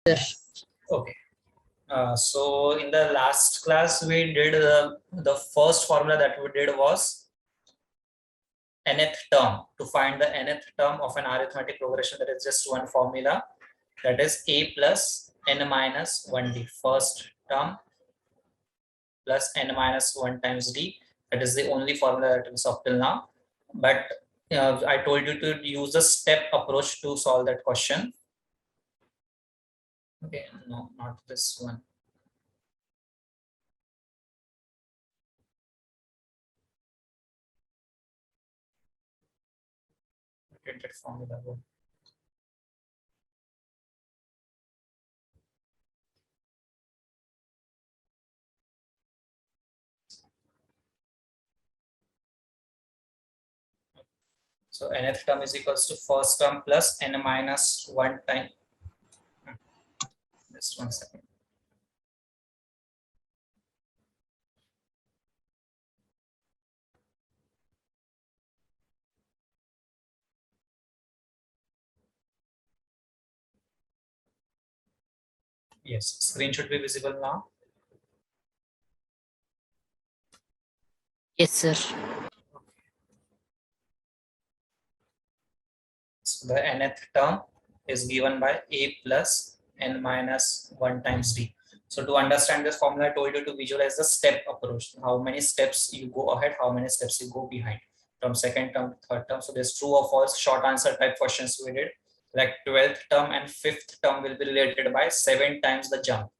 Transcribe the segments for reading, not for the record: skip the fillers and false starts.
Okay. So in the last class, we did the first formula that we did was nth term. To find the nth term of an arithmetic progression, there is just one formula, that is a plus n minus 1d. First term plus n minus 1 times d. That is the only formula that is up till now. But I told you to use the step approach to solve that question. Okay, no, not this one. Printed formula. So nth term is equals to first term plus n minus 1 time. Just 1 second. Yes, screen should be visible now. Yes, sir. So the nth term is given by a plus n minus 1 times d. So to understand this formula, I told you to visualize the step approach. How many steps you go ahead, how many steps you go behind. From second term to third term. So there's true or false short answer type questions we did. Like 12th term and 5th term will be related by 7 times the jump.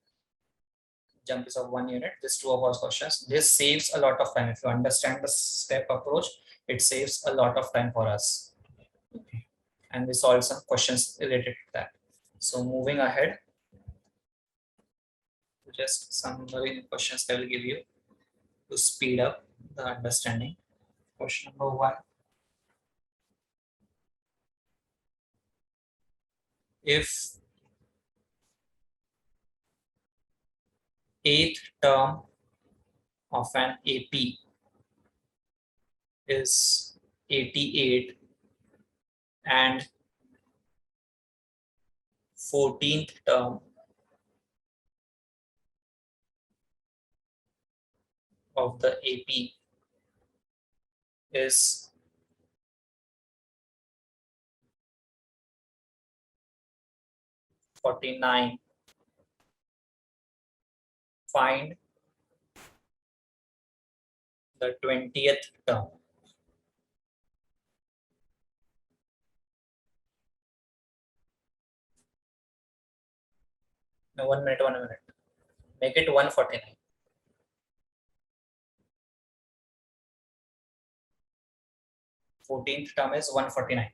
Jump is of 1 unit. This true or false questions. This saves a lot of time. If you understand the step approach, it saves a lot of time for us. Okay. And we solve some questions related to that. So moving ahead, just some questions I will give you to speed up the understanding. Question number 1. If eighth term of an AP is 88 and 14th term of the AP is 49, find the 20th term. No, 1 minute, 1 minute. Make it 149. 14th term is 149.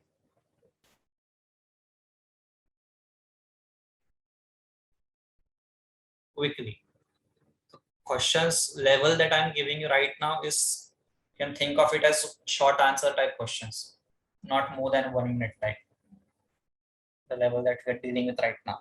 Quickly. The questions level that I'm giving you right now is, you can think of it as short answer type questions, not more than 1 minute type. The level that we're dealing with right now.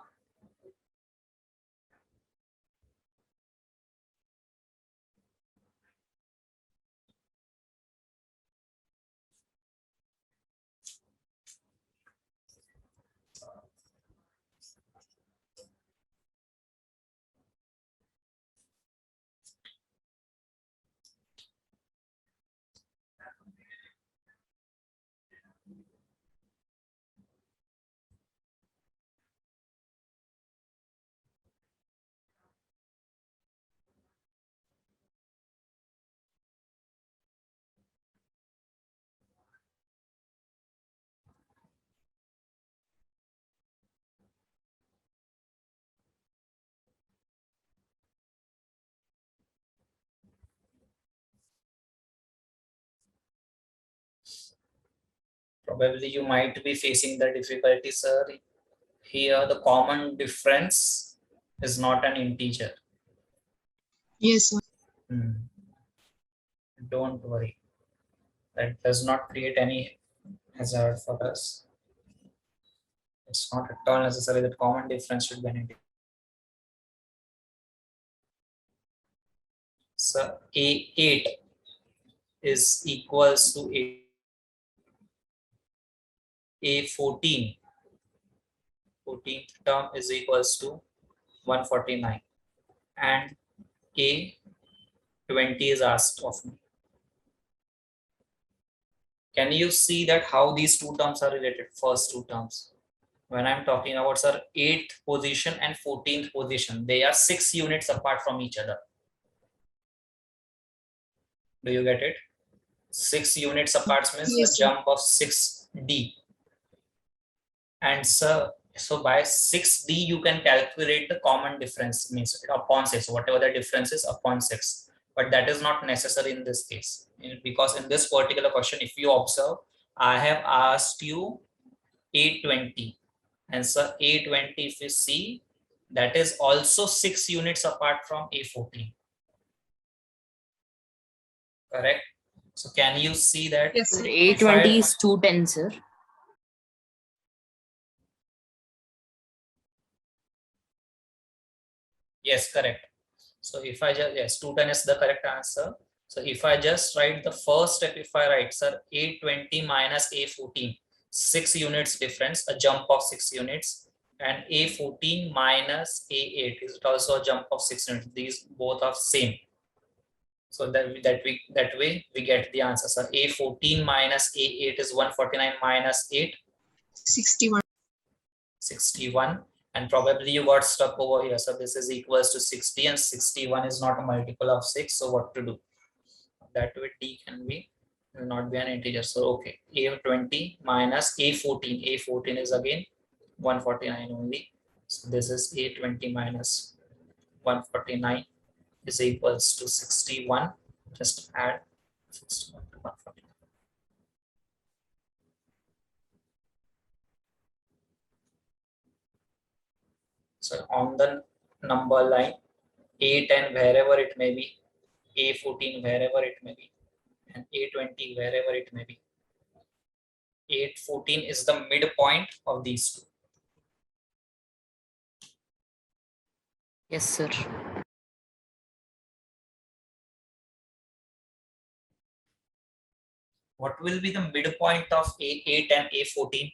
Probably you might be facing the difficulty, sir. Here the common difference is not an integer. Yes, sir. Don't worry. That does not create any hazard for us. It's not at all necessary that common difference should be an integer. So A8 is equals to A14 14th term is equals to 149, and A 20 is asked of me. Can you see that how these two terms are related? First two terms. When I'm talking about, sir, 8th position and 14th position, they are 6 units apart from each other. Do you get it? 6 units apart means a Yes, sir. jump of 6D. And so by 6D you can calculate the common difference, means upon 6, whatever the difference is upon 6. But that is not necessary in this case, because in this particular question, if you observe, I have asked you A20, and so A20, if you see, that is also 6 units apart from A14. Correct? So can you see that Yes, Sir, sir. if I, A20 is 210, sir. yes, correct. So if I just, yes, 210 is the correct answer. So if I just write the first step, if I write, sir, A20 minus A14, 6 units difference, a jump of 6 units, and A14 minus A8 is also a jump of 6 units. These both are same. So that way we get the answer. So A14 minus A8 is 149 minus 8, 61. 61, and probably you got stuck over here. So this is equals to 60, and 61 is not a multiple of 6. So what to do? That way D can be, will not be an integer. So okay, A20 minus A14. A14 is again 149 only. So this is A20 minus 149 is equals to 61. Just add 61 to 149. So on the number line, A10 wherever it may be, A14 wherever it may be, and A20 wherever it may be. 814 is the midpoint of these two. Yes, sir. What will be the midpoint of A8 and A14?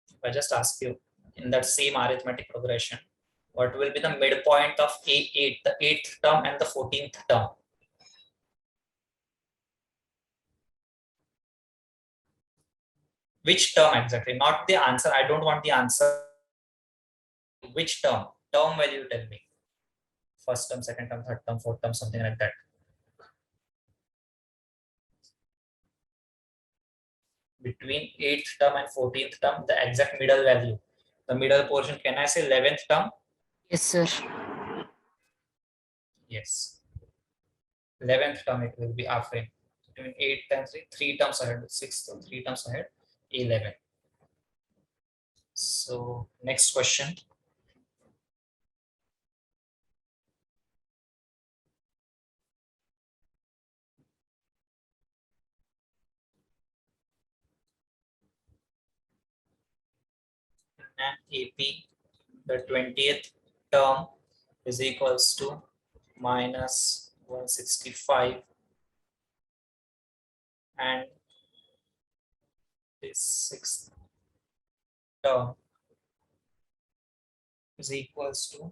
If I just ask you in that same arithmetic progression, what will be the midpoint of A8, the 8th term and the 14th term? Which term exactly? Not the answer. I don't want the answer. Which term? Term value, tell me. First term, second term, third term, fourth term, something like that. Between 8th term and 14th term, the exact middle value. The middle portion, can I say 11th term? Yes, sir. Yes. 11th term it will be after. Between 8 and 3 terms ahead, 6, 3 terms ahead, 11. So next question. And AP, the 20th term is equals to minus 165, and this 6th term is equals to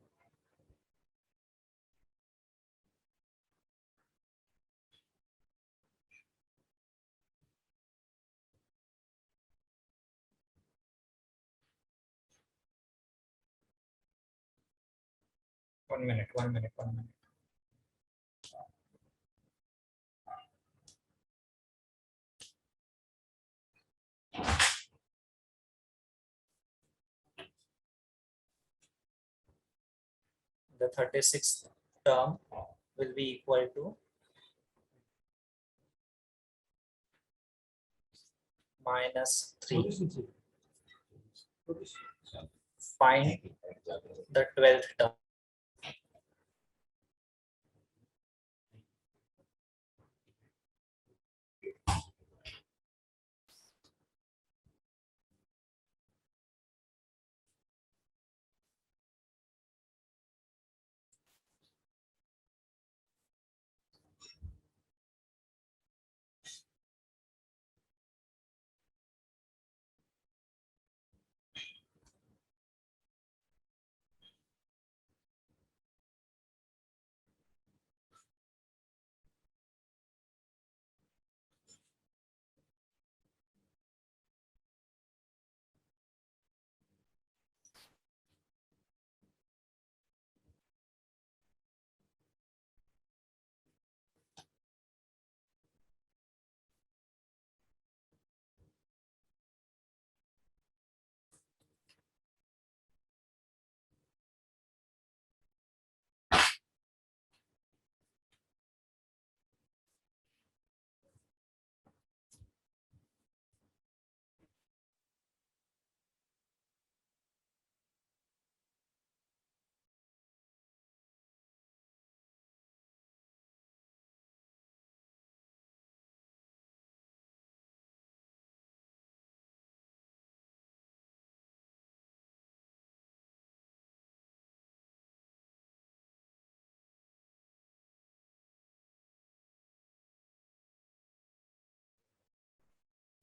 1 minute, 1 minute, 1 minute. The 36th term will be equal to minus 3. Find the 12th term.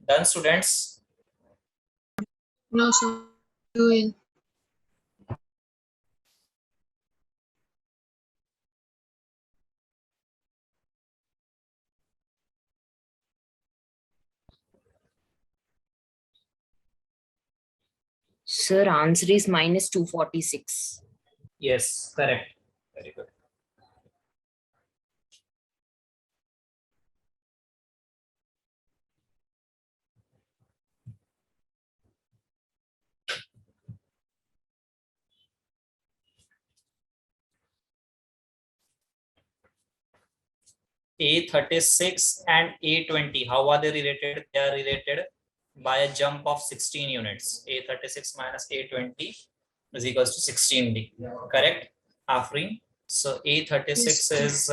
Done, students? No, sir. Doing. Sir, answer is minus 246. Yes, correct. Very good. A36 and A20, how are they related? They are related by a jump of 16 units. A36 minus A20 is equals to 16D. Correct, Afrin? So A36 Yes, is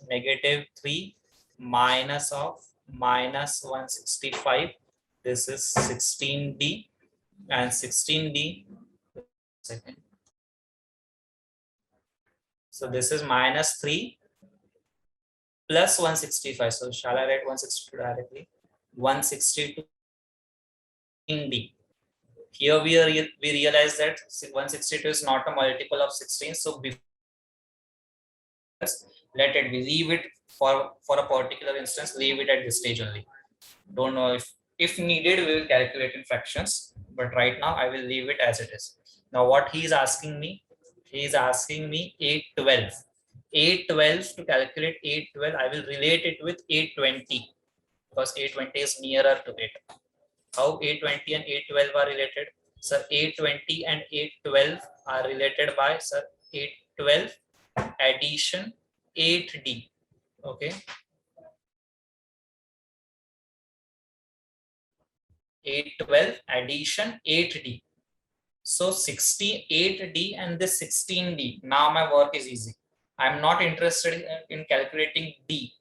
negative 3 minus of minus 165. This is 16D, and 16D, second. So this is minus 3 plus 165. So shall I write 162 directly? 162 in D. Here we realize that 162 is not a multiple of 16. So before, let it be, leave it for a particular instance, leave it at this stage only. Don't know if needed we will calculate in fractions, but right now I will leave it as it is. Now what he is asking me, he is asking me 812. 812, to calculate 812 I will relate it with 820 because 820 is nearer to it. How 820 and 812 are related? Sir, 820 and 812 are related by, sir, 812 addition 8D. Okay, 812 addition 8D. So 68D and this 16D. Now my work is easy. I'm not interested in calculating D.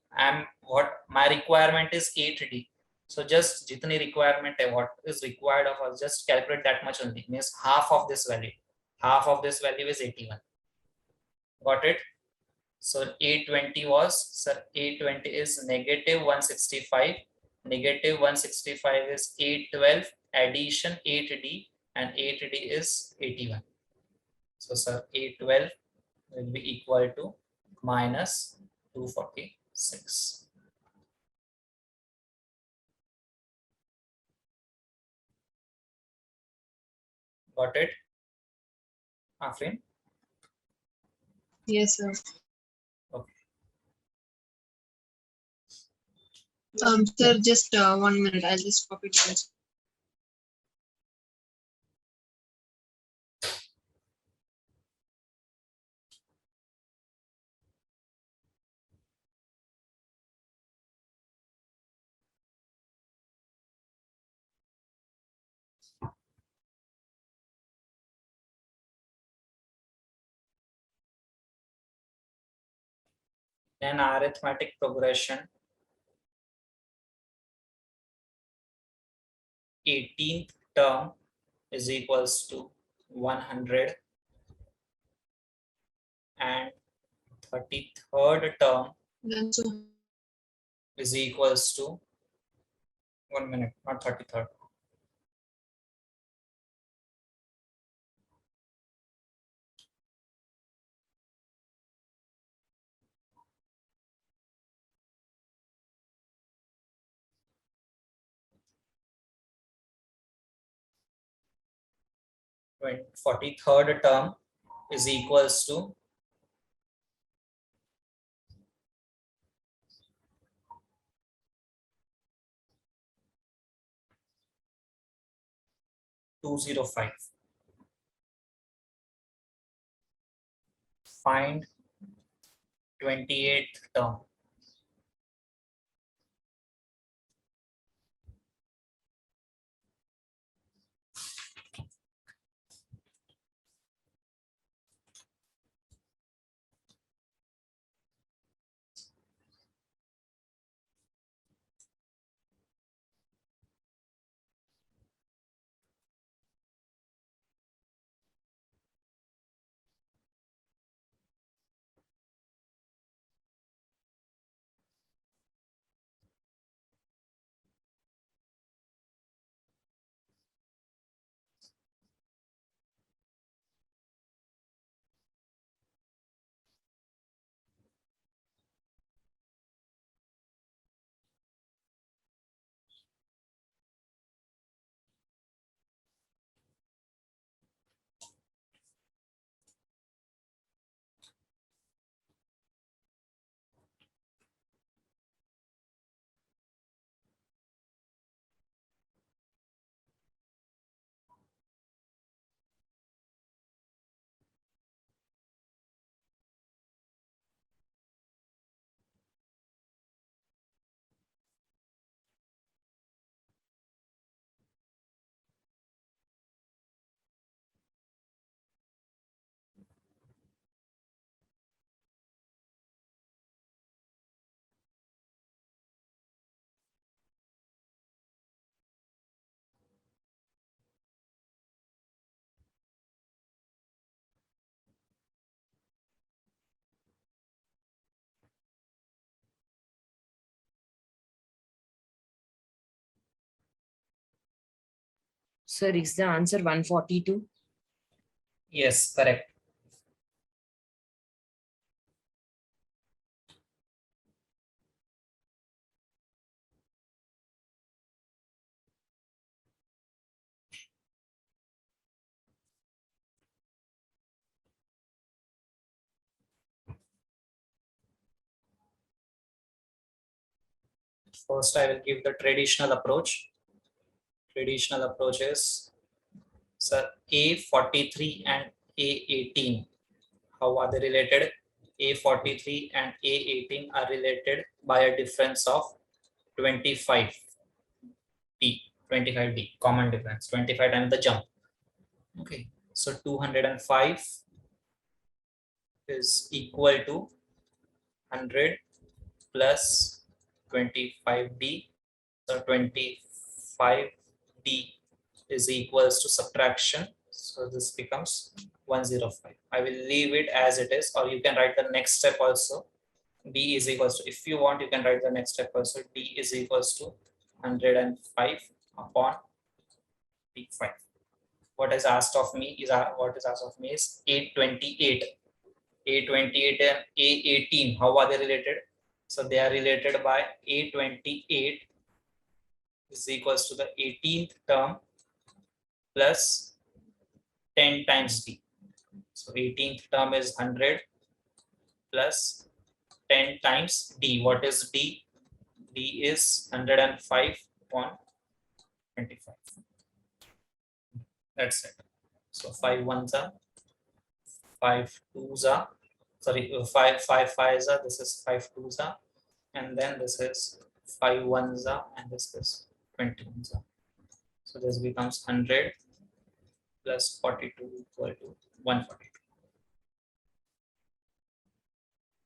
What my requirement is 8D. So just jitni requirement hai, what is required of us, just calculate that much only. Means half of this value. Half of this value is 81. Got it? So 820 was, sir, 820 is negative 165. Negative 165 is 812 addition 8D, and 8D is 81. So sir, 812 will be equal to minus 246. Got it, Afrin? yes, sir. Okay. Sir, just 1 minute. I'll just copy it. Then arithmetic progression, 18th term is equals to 100, and 33rd term Then, sir. is equals to 1 minute, not 33rd. When 43rd term is equals to 205. Find 28th term. Sir, is the answer 142? Yes, correct. First, I will give the traditional approach. Traditional approach is, sir, A43 and A18. How are they related? A43 and A18 are related by a difference of 25 D. 25D, common difference, 25 times the jump. Okay, so 205 is equal to 100 plus 25D. So 25D is equals to subtraction. So this becomes 105. I will leave it as it is, or you can write the next step also. D is equals to, if you want, you can write the next step also. D is equals to 105 upon D5. What is asked of me is, what is asked of me is 828. A28 and A18, how are they related? So they are related by A28 is equals to the 18th term plus 10 times D. So 18th term is 100 plus 10 times D. What is D? D is 105 upon 25. That's it. So 5 ones are, 5 twos are, sorry, 5 fives are, this is 5 twos are, and then this is 5 ones are, and this is 20 ones are. So this becomes 100 plus 42 equal to 142.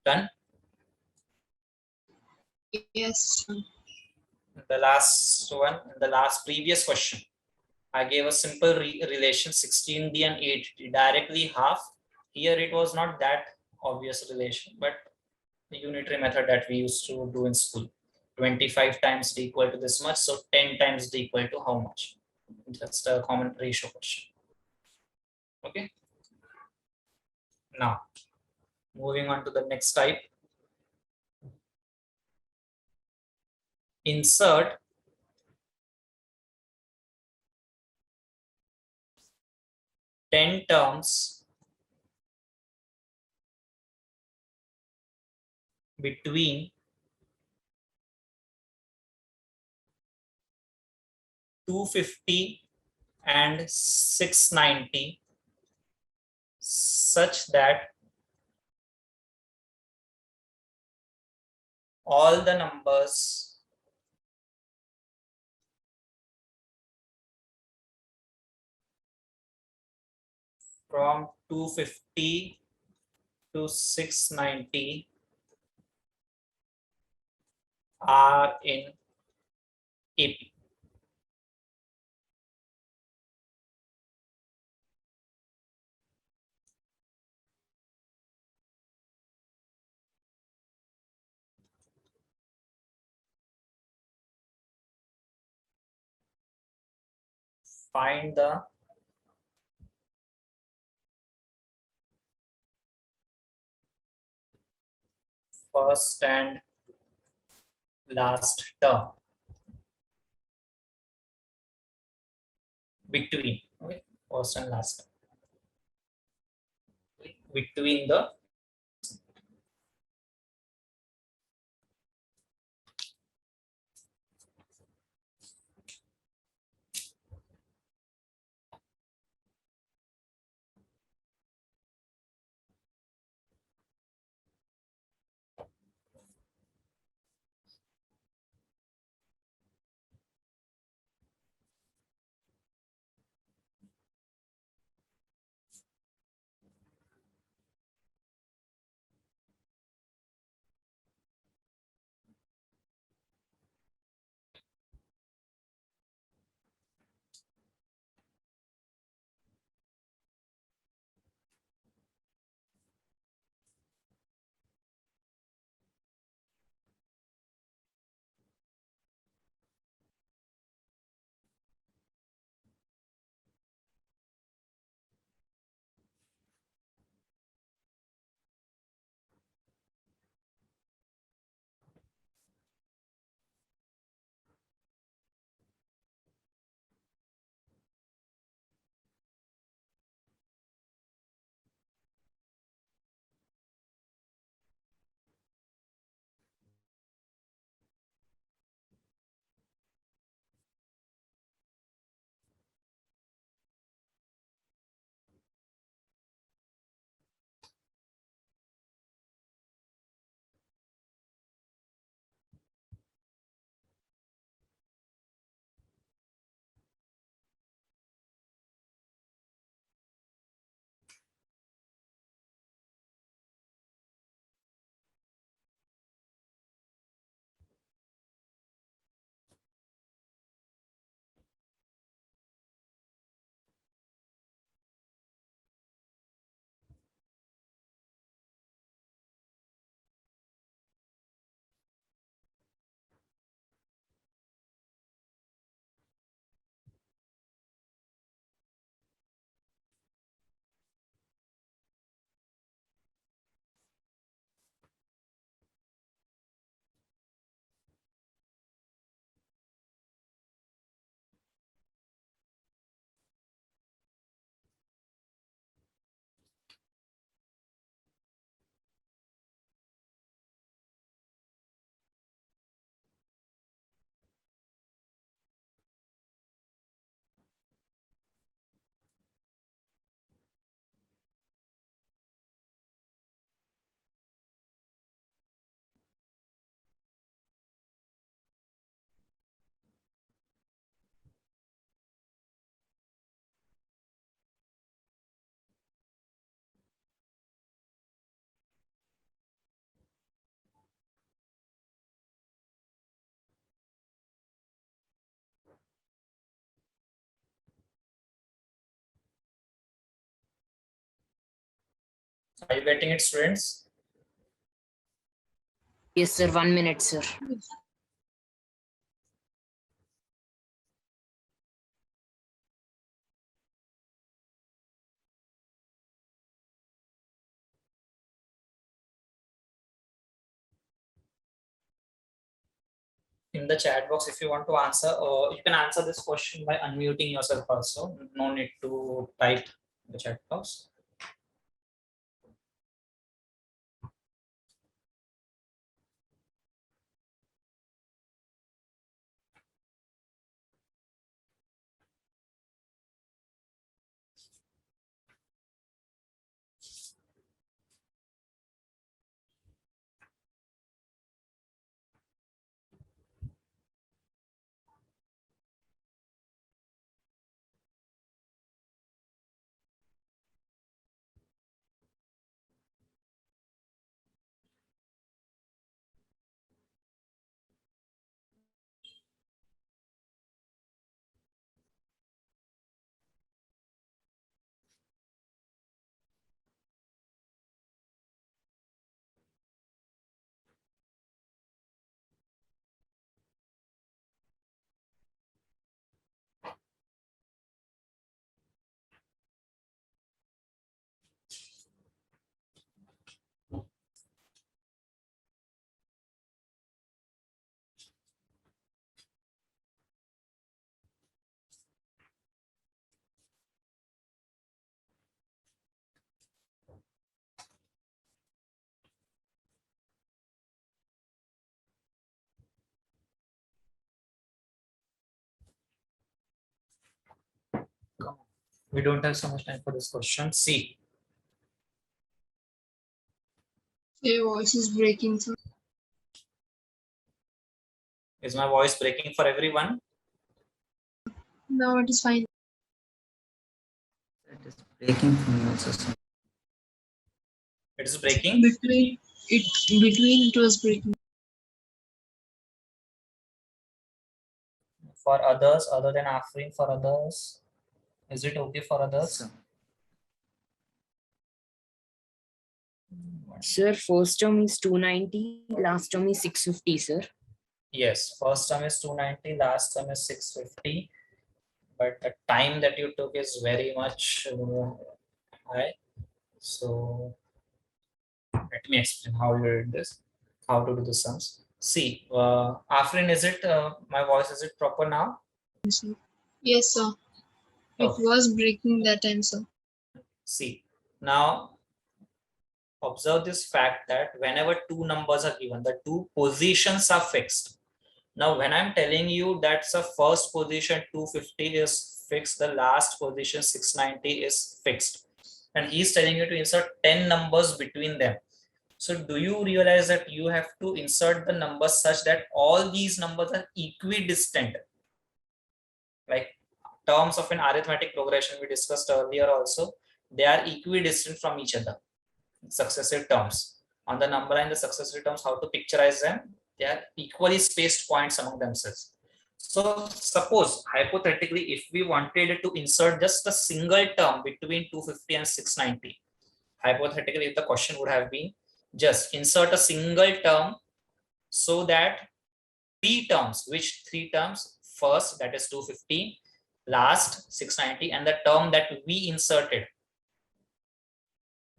Done. Yes. The last one, the last previous question, I gave a simple relation 16D and 8D directly half. Here it was not that obvious relation, but the unitary method that we used to do in school. 25 times D equal to this much, so 10 times D equal to how much? Just a common ratio question. Okay. Now, moving on to the next type. Insert ten terms between 250 and 690 such that all the numbers from 250 to 690 are in AP. Find the first and last term between, okay, first and last term, okay, between the Are you getting it, students? Yes, sir. 1 minute, sir. In the chat box, if you want to answer, you can answer this question by unmuting yourself also. No need to type in the chat box. Come on. We don't have so much time for this question. See, Your voice is breaking, sir. is my voice breaking for everyone? Now it is fine. It is breaking for me also, sir. It is breaking. Between it was breaking. For others, other than Afrin, for others, is it okay for others? Sir. Sir, first term is 290, last term is 650, sir. Yes, first term is 290, last term is 650. But the time that you took is very much high. So let me explain how you did this, how to do the sums. See, Afrin, is it my voice? Is it proper now? Yes, sir. It Okay. was breaking that time, sir. See, now observe this fact that whenever two numbers are given, the two positions are fixed. Now, when I'm telling you that the first position 250 is fixed, the last position 690 is fixed, and he's telling you to insert 10 numbers between them. So do you realize that you have to insert the numbers such that all these numbers are equidistant? Like terms of an arithmetic progression we discussed earlier also, they are equidistant from each other. Successive terms. On the number line, the successive terms, how to picturize them? They are equally spaced points among themselves. So suppose hypothetically, if we wanted to insert just a single term between 250 and 690, hypothetically, if the question would have been just insert a single term so that three terms, which three terms? First, that is 250, last 690, and the term that we inserted.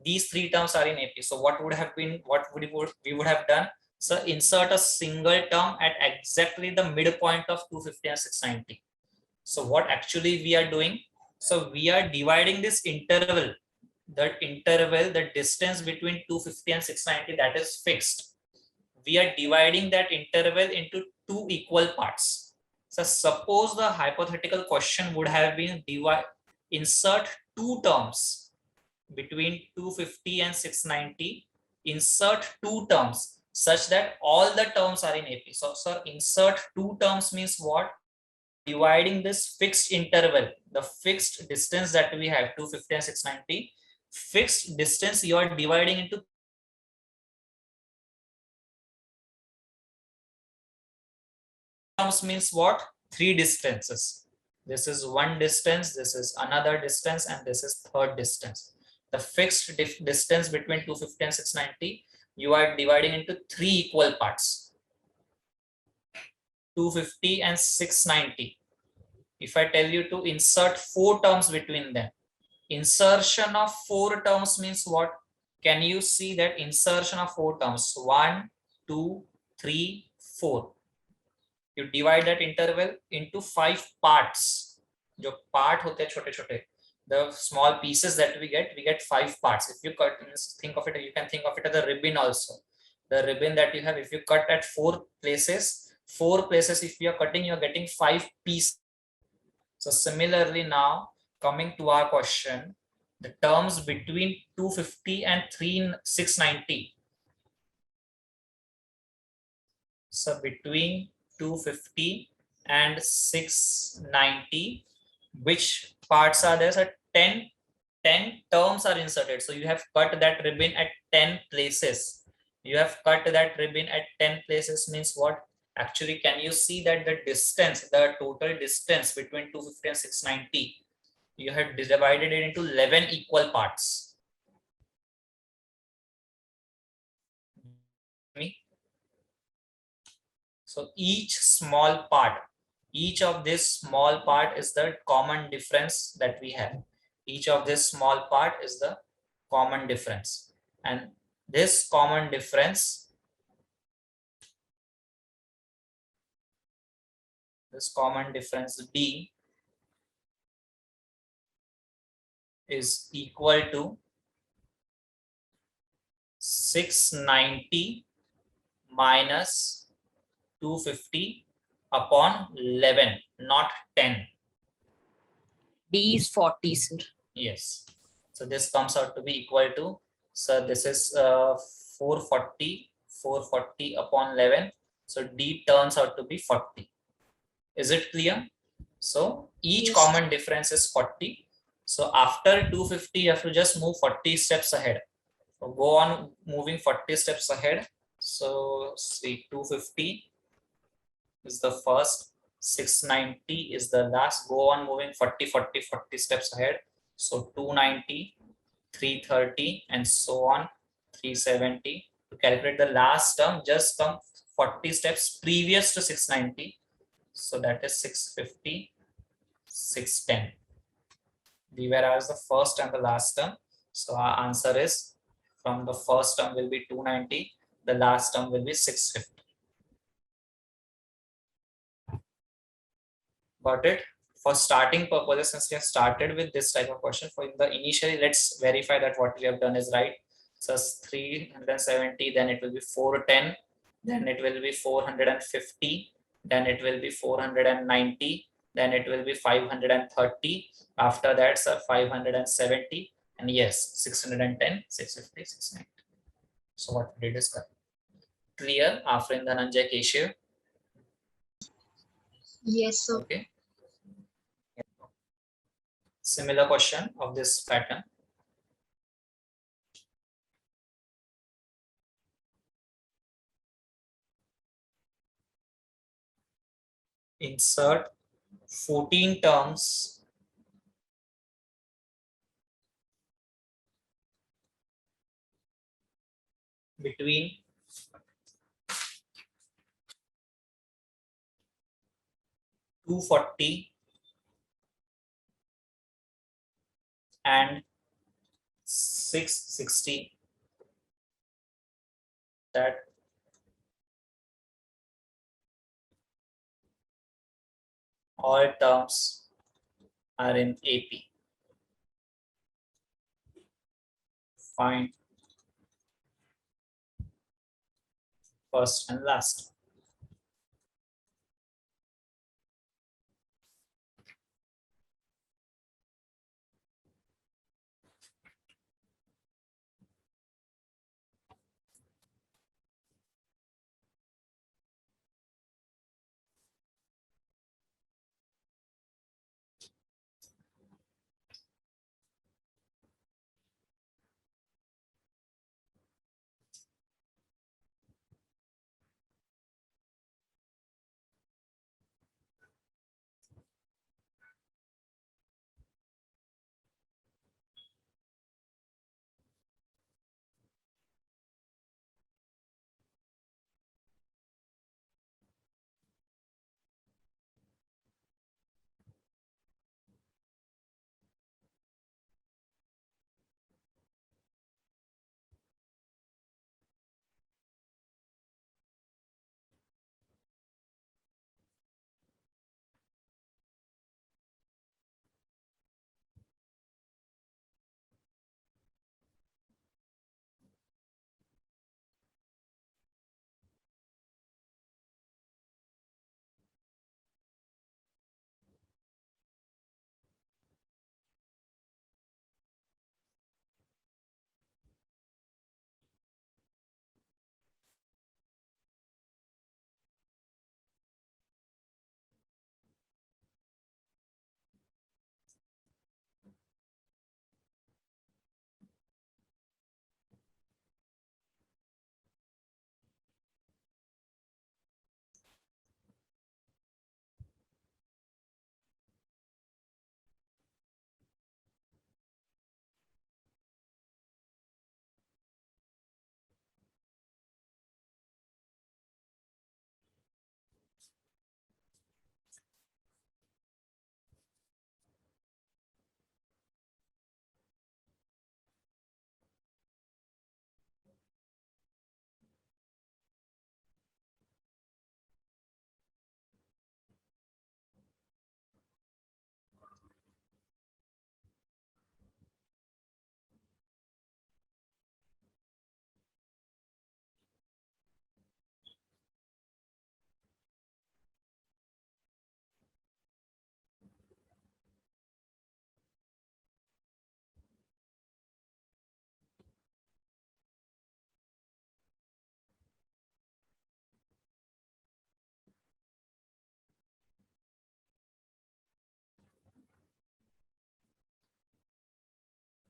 These three terms are in AP. So what would have been, what would we would have done? So insert a single term at exactly the midpoint of 250 and 690. So what actually we are doing? So we are dividing this interval, the distance between 250 and 690, that is fixed. We are dividing that interval into two equal parts. So suppose the hypothetical question would have been insert two terms between 250 and 690, insert two terms such that all the terms are in AP. So insert two terms means what? Dividing this fixed interval, the fixed distance that we have 250 and 690, fixed distance you are dividing into terms means what? Three distances. This is one distance, this is another distance, and this is third distance. The fixed distance between 250 and 690, you are dividing into 3 equal parts. 250 and 690. If I tell you to insert 4 terms between them, insertion of 4 terms means what? Can you see that insertion of 4 terms? 1, 2, 3, 4. You divide that interval into 5 parts. जो part होते हैं छोटे छोटे, the small pieces that we get 5 parts. If you cut, think of it, you can think of it as a ribbon also. The ribbon that you have, if you cut at 4 places, if you are cutting, you are getting 5 pieces. So similarly, now coming to our question, the terms between 250 and 690. So between 250 and 690, which parts are there? So 10 terms are inserted. So you have cut that ribbon at 10 places. You have cut that ribbon at 10 places means what? Actually, can you see that the distance, the total distance between 250 and 690, you have divided it into 11 equal parts. So each small part, each of this small part is the common difference that we have. Each of this small part is the common difference. And this common difference, D is equal to 690 minus 250 upon 11, not 10. D is 40, sir. Yes. So this comes out to be equal to, so this is 440 upon 11. So D turns out to be 40. Is it clear? So each Yes. common difference is 40. So after 250, you have to just move 40 steps ahead. So go on moving 40 steps ahead. So see, 250 is the first, 690 is the last. Go on moving 40 steps ahead. So 290, 330, and so on, 370. To calculate the last term, just come 40 steps previous to 690. So that is 650, 610. These were as the first and the last term. So our answer is, from the first term will be 290, the last term will be 650. Got it? For starting purposes, since we have started with this type of question, for the initially, let's verify that what we have done is right. So 370, then it will be 410, then it will be 450, then it will be 490, then it will be 530. After that, sir, 570, and yes, 610, 650, 690. So what we did is correct. Clear, Afrin, Dhananjay, Keshav? Yes, sir. Okay. Similar question of this pattern. Insert 14 terms between 240 and 660, that all terms are in AP. Find first and last.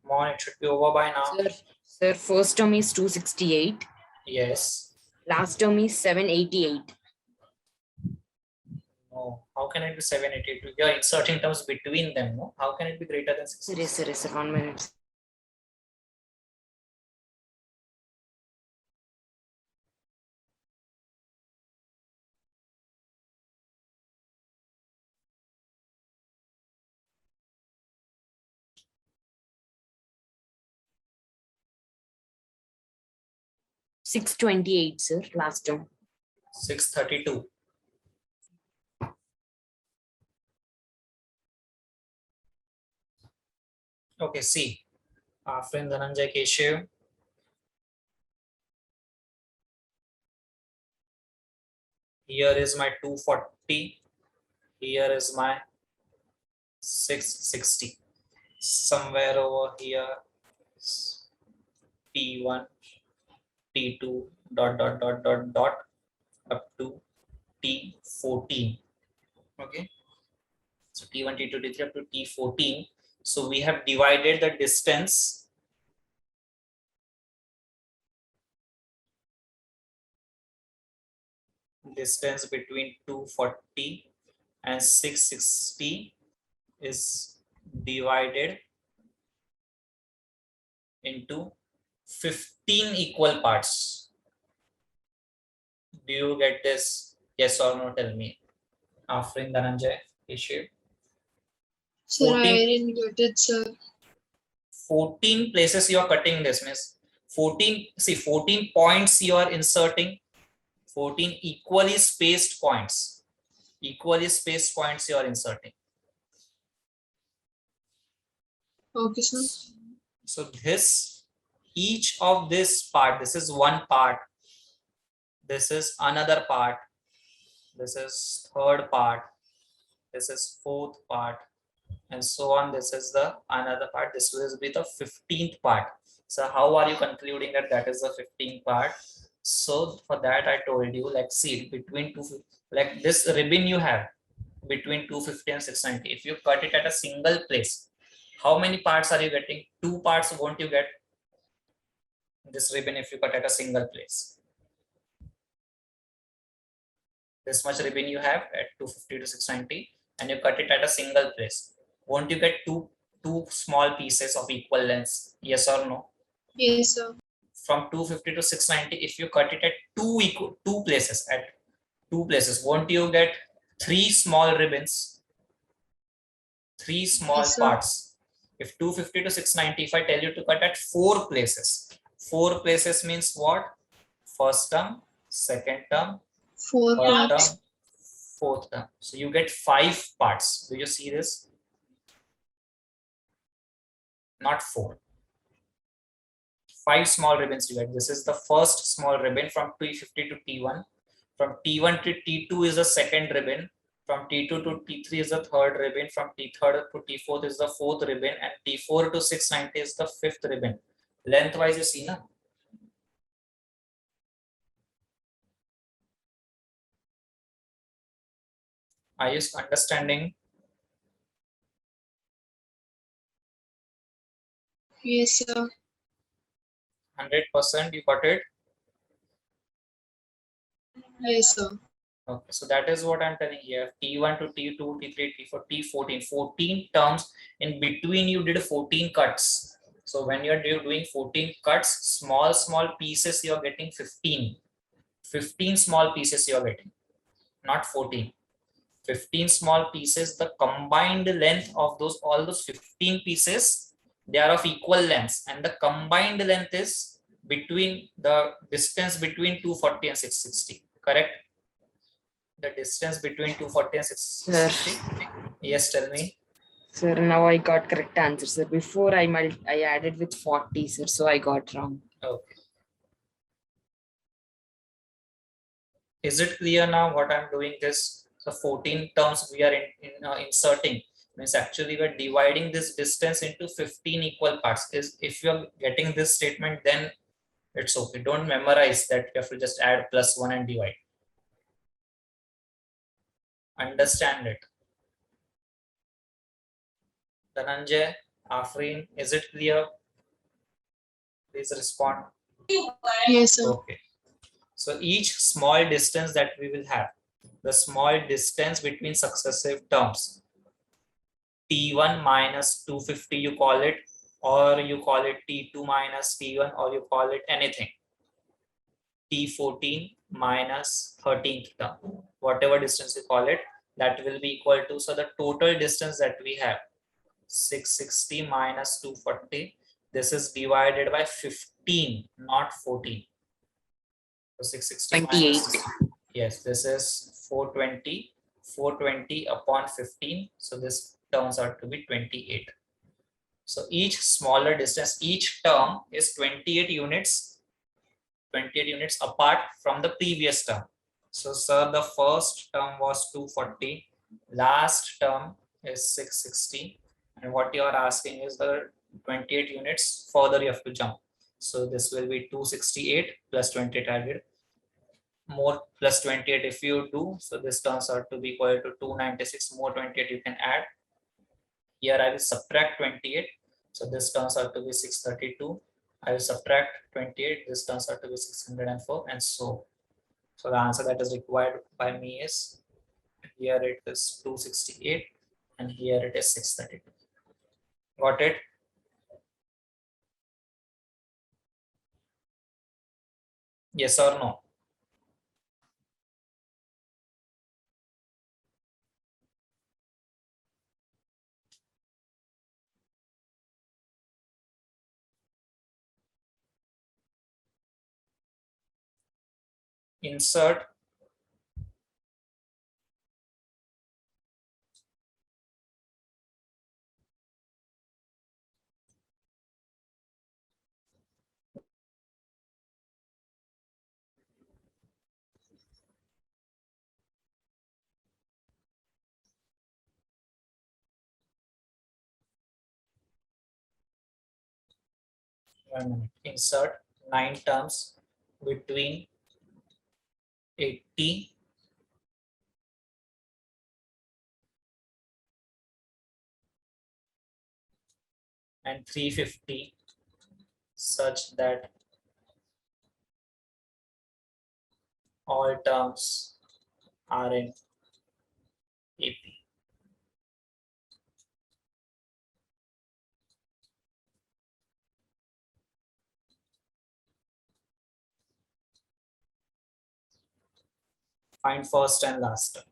Come on, it should be over by now. Sir, first term is 268. Yes. Last term is 788. No. How can it be 788? You are inserting terms between them. No. How can it be greater than 6? Yes, sir. 1 minute. $628, sir. Last term. 632. Okay, see. After Dhananjay Keshav. Here is my 240. Here is my 660. Somewhere over here, T1, T2, dot, dot, dot, dot, dot, up to T14. Okay. So T1, T2, T3 up to T14. So we have divided the distance between 240 and 660 is divided into 15 equal parts. Do you get this? Yes or no? Tell me. Afrin, Dhananjay, Keshav. Sir, I 14. didn't get it, sir. 14 places you are cutting this, means 14, see 14 points you are inserting, 14 equally spaced points you are inserting. Okay, sir. So this, each of this part, this is one part, this is another part, this is third part, this is fourth part, and so on. This is the another part. This will be the 15th part. So how are you concluding that that is the 15th part? So for that I told you, like, see, between two, like this ribbon you have between 250 and 690, if you cut it at a single place, how many parts are you getting? 2 parts won't you get this ribbon if you cut at a single place? This much ribbon you have at 250 to 690 and you cut it at a single place, won't you get two small pieces of equal length? Yes or no? Yes, sir. From 250 to 690, if you cut it at two places, won't you get 3 small ribbons, 3 small Yes, sir. parts? If 250 to 690, if I tell you to cut at 4 places means what? First term, second term, 4 third parts. term, fourth term. So you get 5 parts. Do you see this? Not 4. 5 small ribbons you get. This is the first small ribbon from T50 to T1. From T1 to T2 is the second ribbon. From T2 to T3 is the third ribbon. From T3 to T4 is the fourth ribbon. And T4 to 690 is the fifth ribbon. Lengthwise, you see, na? Are you understanding? Yes, sir. 100% you got it? Yes, sir. Okay, so that is what I'm telling here. T1 to T2, T3, T4, T14. 14 terms. In between you did 14 cuts. So when you're doing 14 cuts, small pieces, you're getting 15. 15 small pieces you're getting, not 14. 15 small pieces, the combined length of all those 15 pieces, they are of equal lengths, and the combined length is between the distance between 240 and 660. Correct? The distance between 240 and 660. Yes, tell me. Sir, now I got correct answer, sir. Before I added with 40, sir, so I got wrong. Okay. Is it clear now what I'm doing this? So 14 terms we are inserting, means actually we're dividing this distance into 15 equal parts. Is if you're getting this statement, then it's okay. Don't memorize that. You have to just add +1 and divide. Understand it. Dhananjay, Afrin, is it clear? Please respond. Yes, sir. Okay. So each small distance that we will have, the small distance between successive terms, T1 minus 250 you call it, or you call it T2 minus T1, or you call it anything. T14 minus 13th term, whatever distance you call it, that will be equal to, so the total distance that we have, 660 minus 240, this is divided by 15, not 14. So 660 minus 28. yes, this is 420. 420 upon 15, so this turns out to be 28. So each smaller distance, each term is 28 units apart from the previous term. So sir, the first term was 240, last term is 660, and what you are asking is the 28 units further you have to jump. So this will be 268 plus 28 added, more plus 28 if you do, so this turns out to be equal to 296, more 28 you can add. Here I will subtract 28, so this turns out to be 632. I will subtract 28, this turns out to be 604, and so the answer that is required by me is, here it is 268 and here it is 632. Got it? Yes or no? Insert insert 9 terms between 80 and 350 such that all terms are in AP. Find first and last term.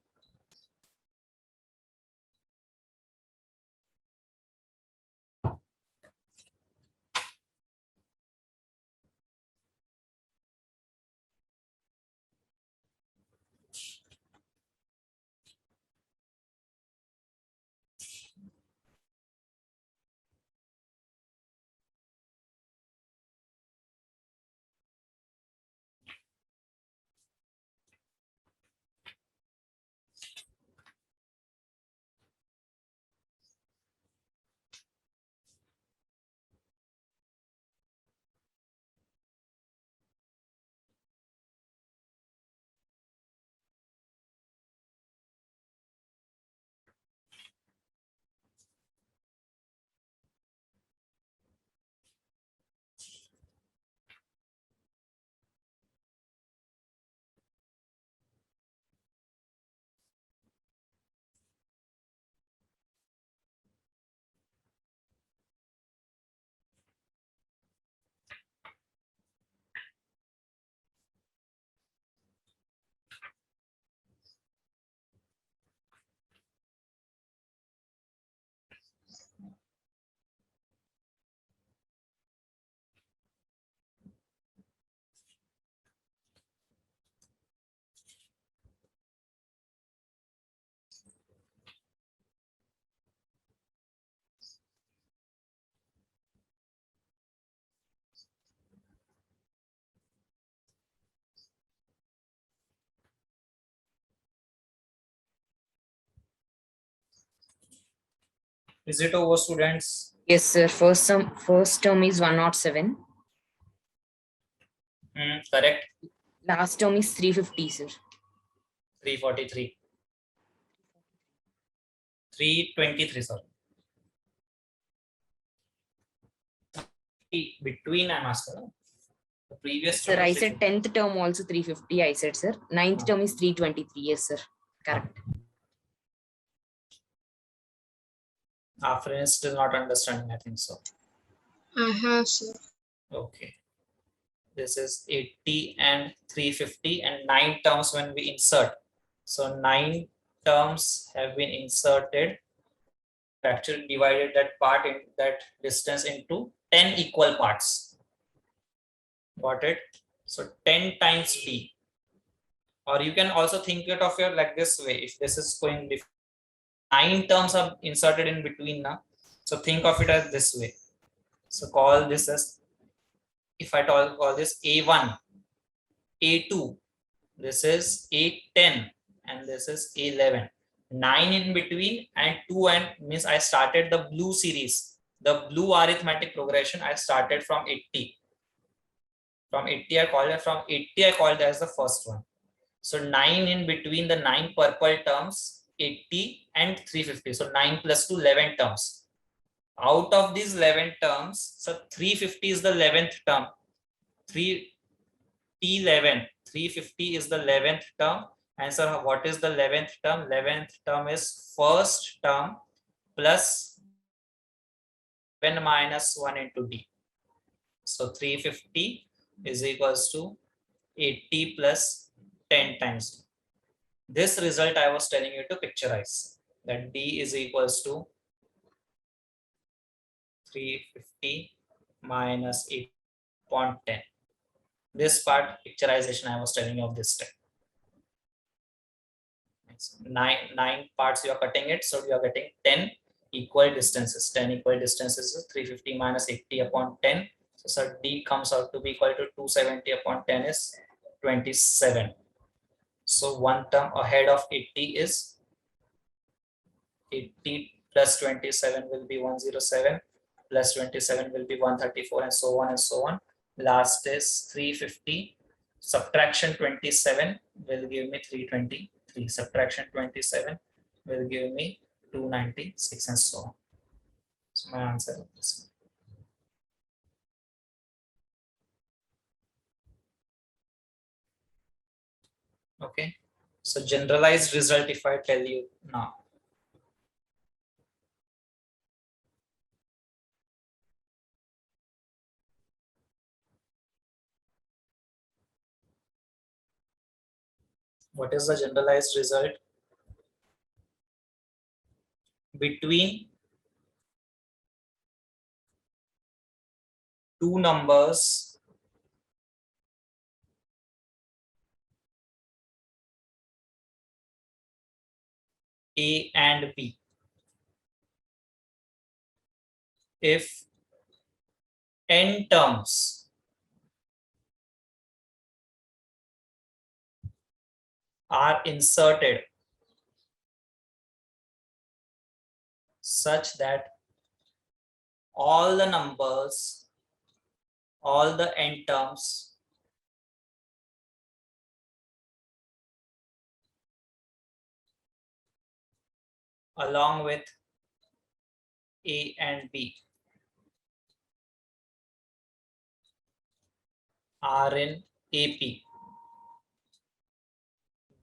Is it over, students? Yes, sir. First term is 107. Correct. Last term is 350, sir. 343. 323, sorry. 350 between, I'm asking. No? The previous Sir, term I was said 350. 10th term also 350, I said, sir. 9th term is 323, yes, sir. Correct. After is still not understanding, I think so. I have, sir. Okay. This is 80 and 350 and 9 terms when we insert. So 9 terms have been inserted. Actually divided that part in that distance into 10 equal parts. Got it? So 10 times d. Or you can also think it of your like this way. If this is going 9 terms are inserted in between now. So think of it as this way. So call this as, if I call this A1, A2, this is A10, and this is A11. 9 in between and 2 and means I started the blue series. The blue arithmetic progression I started from 80. From 80 I called it, from 80 I called it as the first one. So 9 in between the 9 purple terms, 80 and 350. So 9 plus 2, 11 terms. Out of these 11 terms, so 350 is the 11th term. 3T11, 350 is the 11th term. And so what is the 11th term? 11th term is first term plus 7 minus 1 into D. So 350 is equals to 80 plus 10 times D. This result I was telling you to picturize, that D is equals to 350 minus 8 upon 10. This part picturization I was telling you of this step. Nine parts you are cutting it, so you are getting 10 equal distances. 10 equal distances is 350 minus 80 upon 10. So sir, D comes out to be equal to 270 upon 10 is 27. So one term ahead of 80 is 80 plus 27 will be 107, plus 27 will be 134, and so on and so on. Last is 350. Subtraction 27 will give me 323. Subtraction 27 will give me 296, and so on. So my answer is this. Okay. So generalized result, if I tell you now. What is the generalized result? Between two numbers A and B, if n terms are inserted such that all the numbers, all the n terms along with A and B are in AP,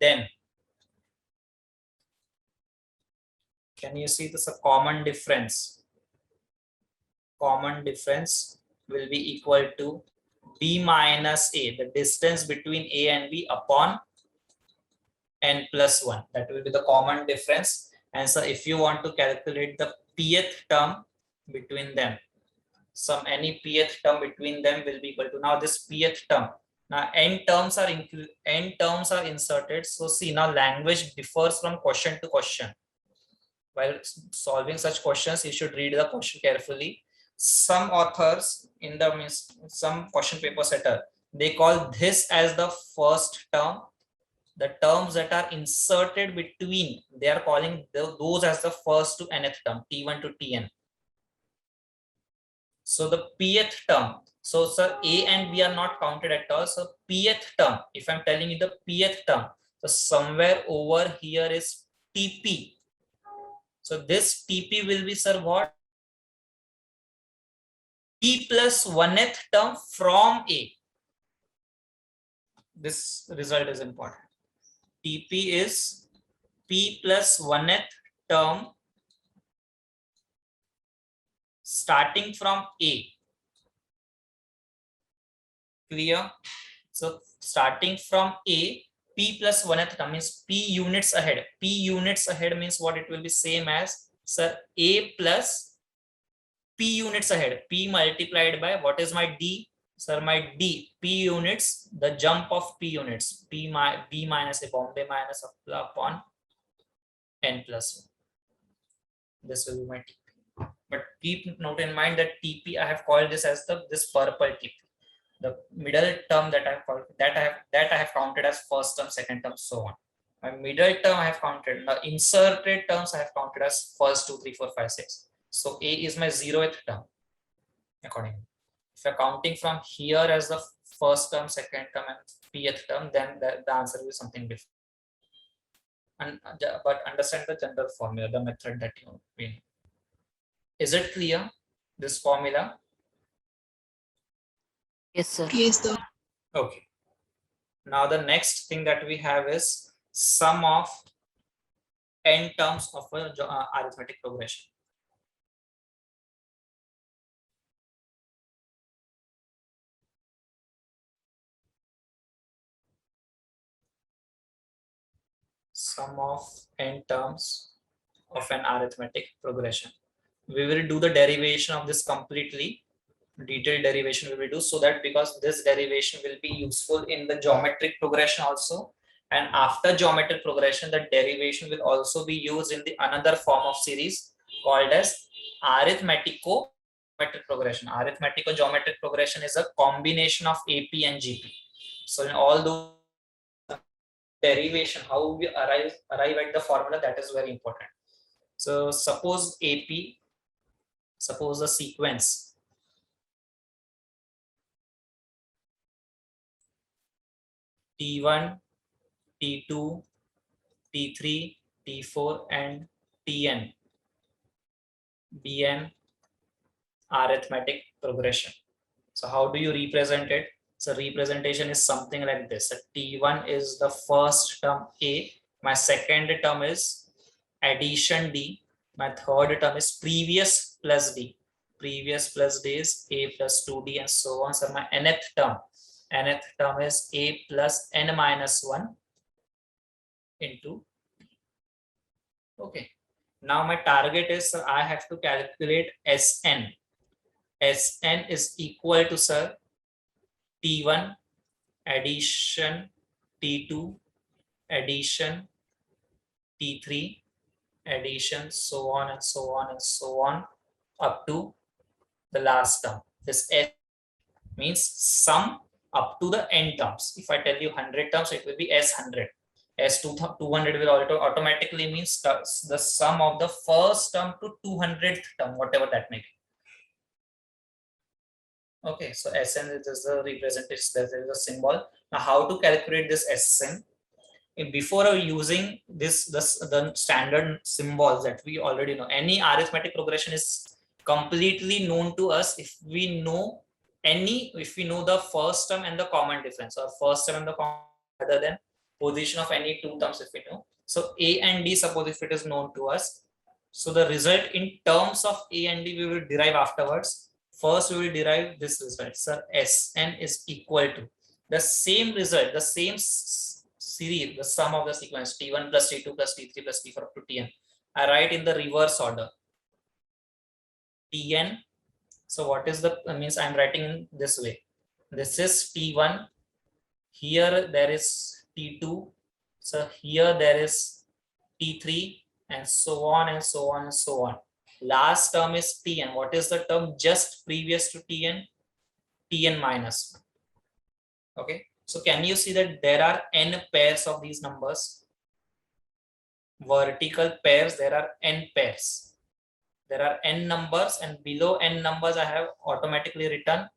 then can you see this? A common difference. Common difference will be equal to B minus A, the distance between A and B upon n plus 1. That will be the common difference. And so if you want to calculate the pth term between them, any pth term between them will be equal to, now this pth term, now n terms are inserted. So see, now language differs from question to question. While solving such questions, you should read the question carefully. Some authors in some question paper setter, they call this as the first term. The terms that are inserted between, they are calling those as the first to nth term, T1 to Tn. So the pth term, so sir, A and B are not counted at all. So pth term, if I'm telling you the pth term, so somewhere over here is Tp. So this Tp will be, sir, what? P plus 1th term from A. This result is important. TP is P plus 1th term starting from A. Clear? So starting from A, P plus 1th term means P units ahead. P units ahead means what? It will be same as, sir, A plus P units ahead. P multiplied by, what is my D? Sir, my D, P units, the jump of P units, B minus A, Bombay minus upon N plus 1. This will be my TP. But keep note in mind that TP, I have called this as this purple TP. The middle term that I have called, that I have counted as first term, second term, so on. My middle term I have counted. The inserted terms I have counted as first 2, 3, 4, 5, 6. So A is my 0th term accordingly. If you're counting from here as the first term, second term, and pth term, then the answer will be something different. And but understand the general formula, the method that you know. Is it clear, this formula? Yes, sir. Yes, sir. Okay. Now the next thing that we have is sum of n terms of a arithmetic progression. Sum of n terms of an arithmetic progression. We will do the derivation of this completely. Detailed derivation we will do, so that because this derivation will be useful in the geometric progression also, and after geometric progression the derivation will also be used in the another form of series called as arithmetico geometric progression. Arithmetico geometric progression is a combination of AP and GP. So in all those derivation, how we arrive at the formula, that is very important. So suppose AP, suppose the sequence T1, T2, T3, T4, and Tn be an arithmetic progression. So how do you represent it? So representation is something like this. So T1 is the first term A, my second term is addition D, my third term is previous plus D. Previous plus D is A plus 2D and so on. So my nth term is A plus n minus 1 into. Okay. Now my target is, I have to calculate Sn. Sn is equal to, sir, T1 addition T2 addition T3 addition, so on and so on and so on up to the last term. This S means sum up to the n terms. If I tell you 100 terms, it will be S100. S200 will automatically means the sum of the first term to 200th term, whatever that may be. Okay, so Sn is the representation, there is a symbol. Now how to calculate this Sn? Before using the standard symbols that we already know, any arithmetic progression is completely known to us if we know the first term and the common difference, or first term and the common other than position of any two terms if we know. So A and D, suppose if it is known to us, so the result in terms of A and D we will derive afterwards. First we will derive this result, sir, Sn is equal to the same result, the same series, the sum of the sequence T1 plus T2 plus T3 plus T4 up to Tn. I write in the reverse order. Tn, so what is the means, I'm writing in this way. This is T1, here there is T2, so here there is T3, and so on and so on and so on. Last term is Tn. What is the term just previous to Tn? Tn minus 1. Okay, so can you see that there are n pairs of these numbers? Vertical pairs, there are n pairs. There are n numbers, and below n numbers I have automatically written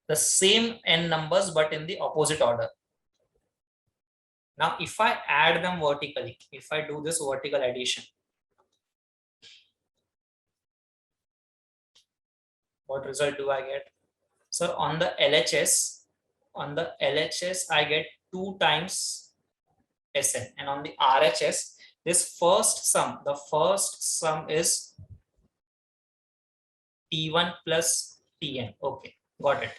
the same n numbers but in the opposite order. Now if I add them vertically, if I do this vertical addition, What result do I get? So on the LHS, I get 2 times Sn, and on the RHS, this the first sum is T1 plus Tn. Okay, got it.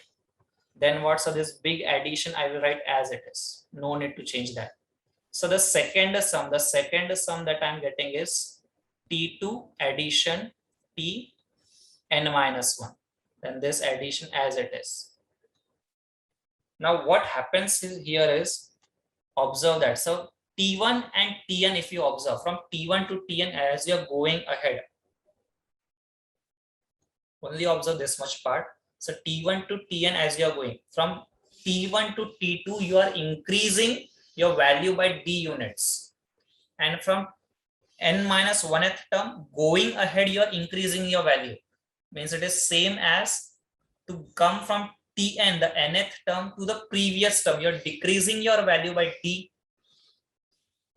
Then what's this big addition? I will write as it is. No need to change that. So the second sum that I'm getting is T2 addition Tn minus 1. Then this addition as it is. Now what happens here is, observe that. So T1 and Tn, if you observe from T1 to Tn as you're going ahead, only observe this much part. So T1 to Tn as you are going, from T1 to T2 you are increasing your value by d units, and from n minus 1th term going ahead you are increasing your value. Means it is same as to come from Tn, the nth term, to the previous term. You're decreasing your value by t.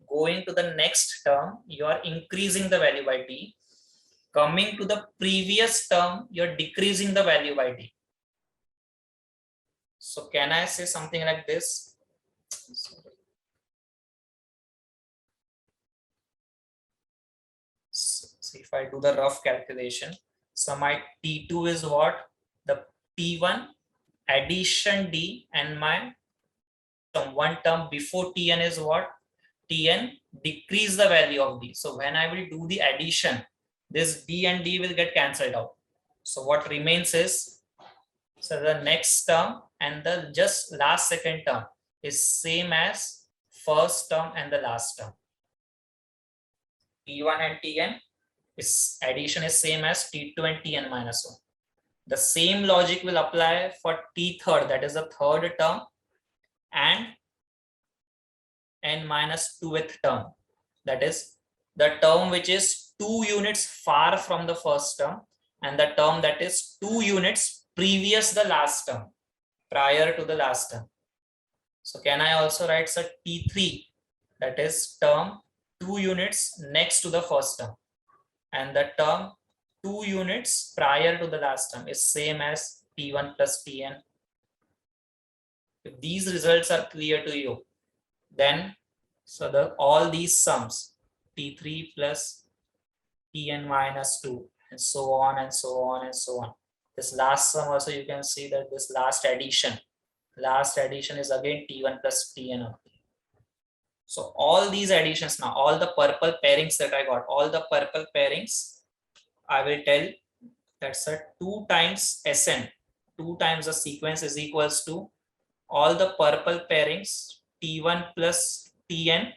Going to the next term, you are increasing the value by t. Coming to the previous term, you're decreasing the value by t. So can I say something like this? So if I do the rough calculation, so my T2 is what? The T1 addition D, and my one term before Tn is what? Tn decrease the value of D. So when I will do the addition, this D and D will get cancelled out. So what remains is, so the next term and the just last second term is same as first term and the last term. T1 and Tn is addition is same as T2 and Tn minus 1. The same logic will apply for T third, that is the third term, and n minus 2th term, that is the term which is 2 units far from the first term, and the term that is 2 units previous the last term, prior to the last term. So can I also write so T3, that is term 2 units next to the first term, and the term 2 units prior to the last term is same as T1 plus Tn. If these results are clear to you, then so all these sums, T3 plus Tn minus 2, and so on and so on and so on. This last sum also, you can see that this last addition is again T1 plus Tn. So all these additions now, all the purple pairings that I got, all the purple pairings, I will tell that's a 2 times Sn, 2 times the sequence is equals to all the purple pairings T1 plus Tn,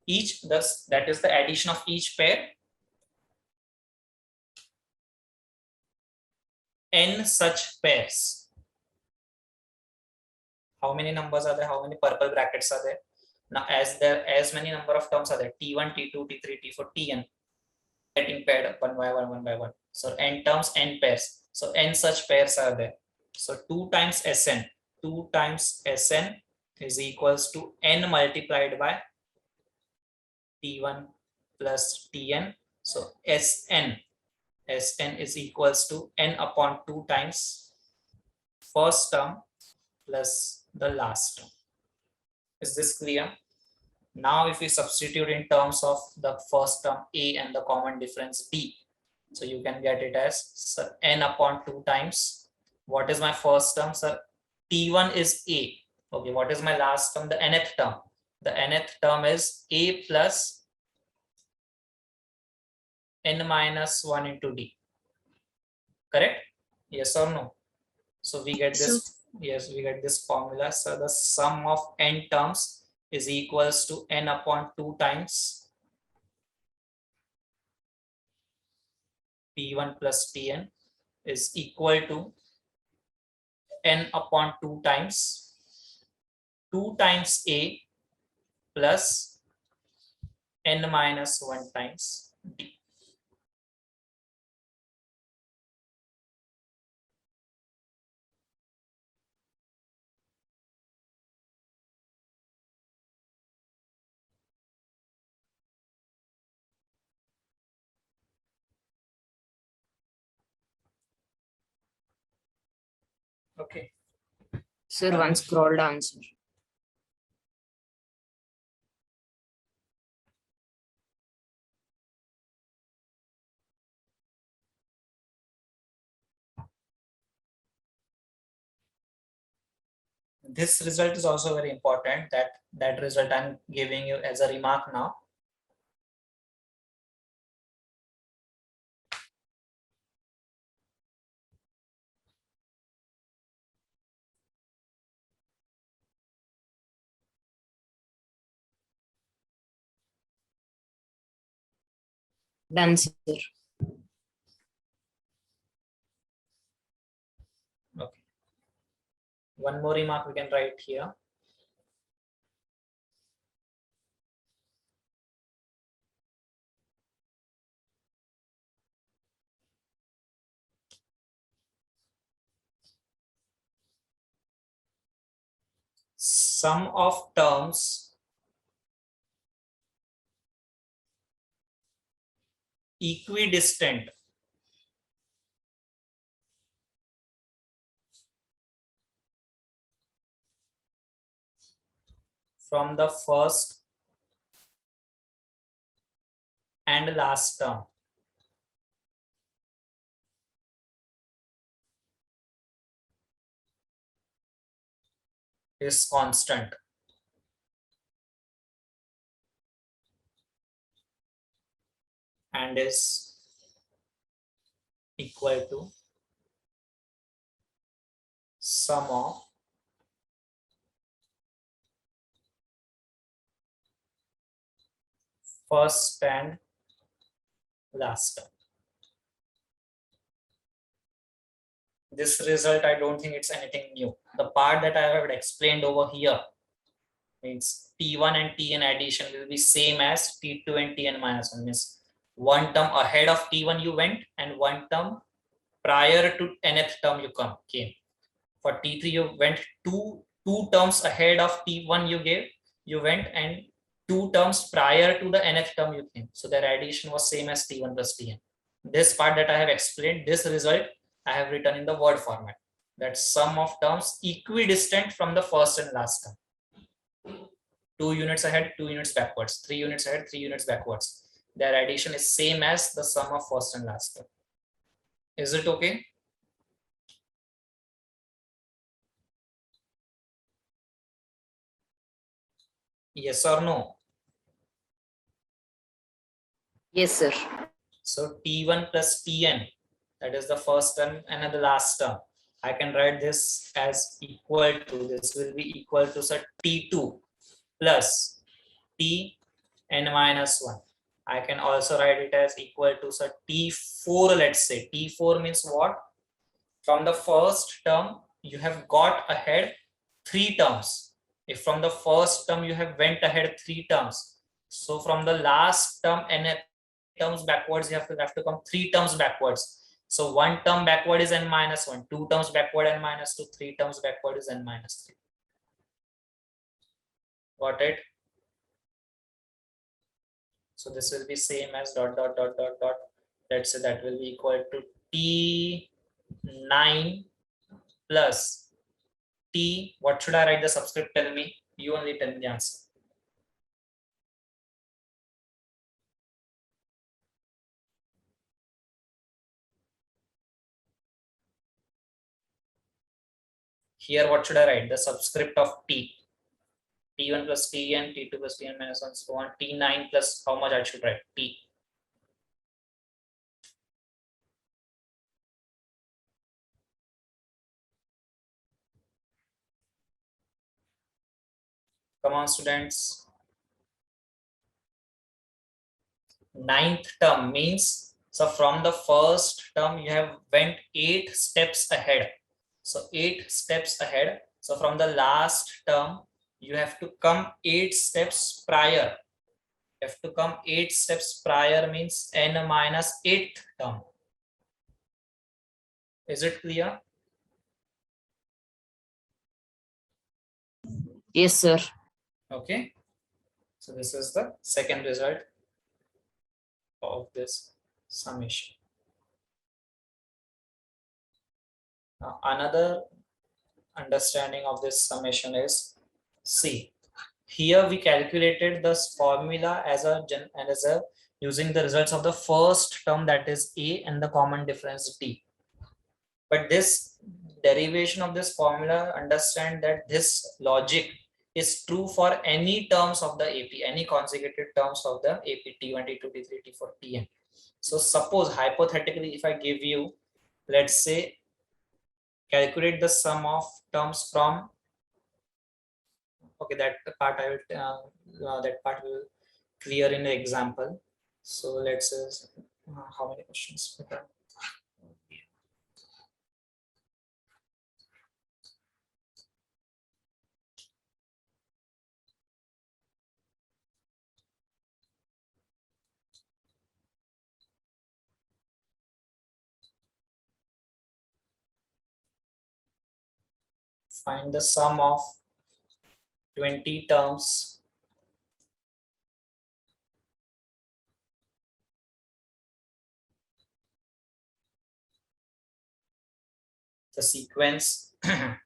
each, thus that is the addition of each pair, n such pairs. How many numbers are there? How many purple brackets are there? Now as many number of terms are there, T1, T2, T3, T4, Tn, getting paired one by one. So n terms, n pairs. So n such pairs are there. So 2 times Sn, 2 times Sn is equals to n multiplied by T1 plus Tn. So Sn is equals to n upon 2 times first term plus the last term. Is this clear? Now if we substitute in terms of the first term a and the common difference b, so you can get it as n upon 2 times, what is my first term, sir? T1 is a. Okay, what is my last term? The nth term. The nth term is a plus n minus 1 into d. Correct? Yes or no? So we get this. Yes, we get this formula. So the sum of n terms is equals to n upon 2 times T1 plus Tn is equal to n upon 2 times a plus n minus 1 times d. Okay. Sir, one scroll down, sir. This result is also very important. That result I'm giving you as a remark now. Done, sir. Okay. One more remark we can write here. Sum of terms equidistant from the first and last term is constant and is equal to sum of first and last term. This result, I don't think it's anything new. The part that I have explained over here means T1 and Tn addition will be same as T2 and Tn minus 1, means one term ahead of T1 you went and one term prior to nth term you came. For T3 you went two terms ahead of T1 you went, and two terms prior to the nth term you came. So their addition was same as T1 plus Tn. This part that I have explained, this result I have written in the word format. That sum of terms equidistant from the first and last term. 2 units ahead, 2 units backwards, 3 units ahead, 3 units backwards. Their addition is same as the sum of first and last term. Is it okay? Yes or no? Yes, sir. So T1 plus Tn, that is the first term and the last term. I can write this as equal to, this will be equal to T2 plus Tn minus 1. I can also write it as equal to T4, let's say. T4 means what? From the first term, you have got ahead 3 terms. If from the first term you have went ahead 3 terms, so from the last term n terms backwards, you have to come 3 terms backwards. So 1 term backward is n minus 1, 2 terms backward n minus 2, 3 terms backward is n minus 3. Got it? So this will be same as dot dot dot dot dot. Let's say that will be equal to T9 plus T. What should I write the subscript? Tell me. You only tell me the answer. Here, what should I write? The subscript of T. T1 plus Tn, T2 plus Tn minus 1, so on. T9 plus how much I should write? T. Come on, students. Ninth term means, so from the first term you have went 8 steps ahead. So 8 steps ahead. So from the last term you have to come 8 steps prior. You have to come 8 steps prior means n minus 8th term. Is it clear? Yes, sir. Okay. So this is the second result of this summation. Now another understanding of this summation is, see, here we calculated this formula as a using the results of the first term, that is A, and the common difference D. But this derivation of this formula, understand that this logic is true for any terms of the AP, any consecutive terms of the AP T1, T2, T3, T4, Tn. So suppose hypothetically, if I give you, let's say, calculate the sum of terms from, okay, that part I will that part will clear in the example. So let's say how many questions? Find the sum of 20 terms the sequence 3,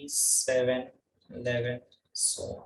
7, 11, so on.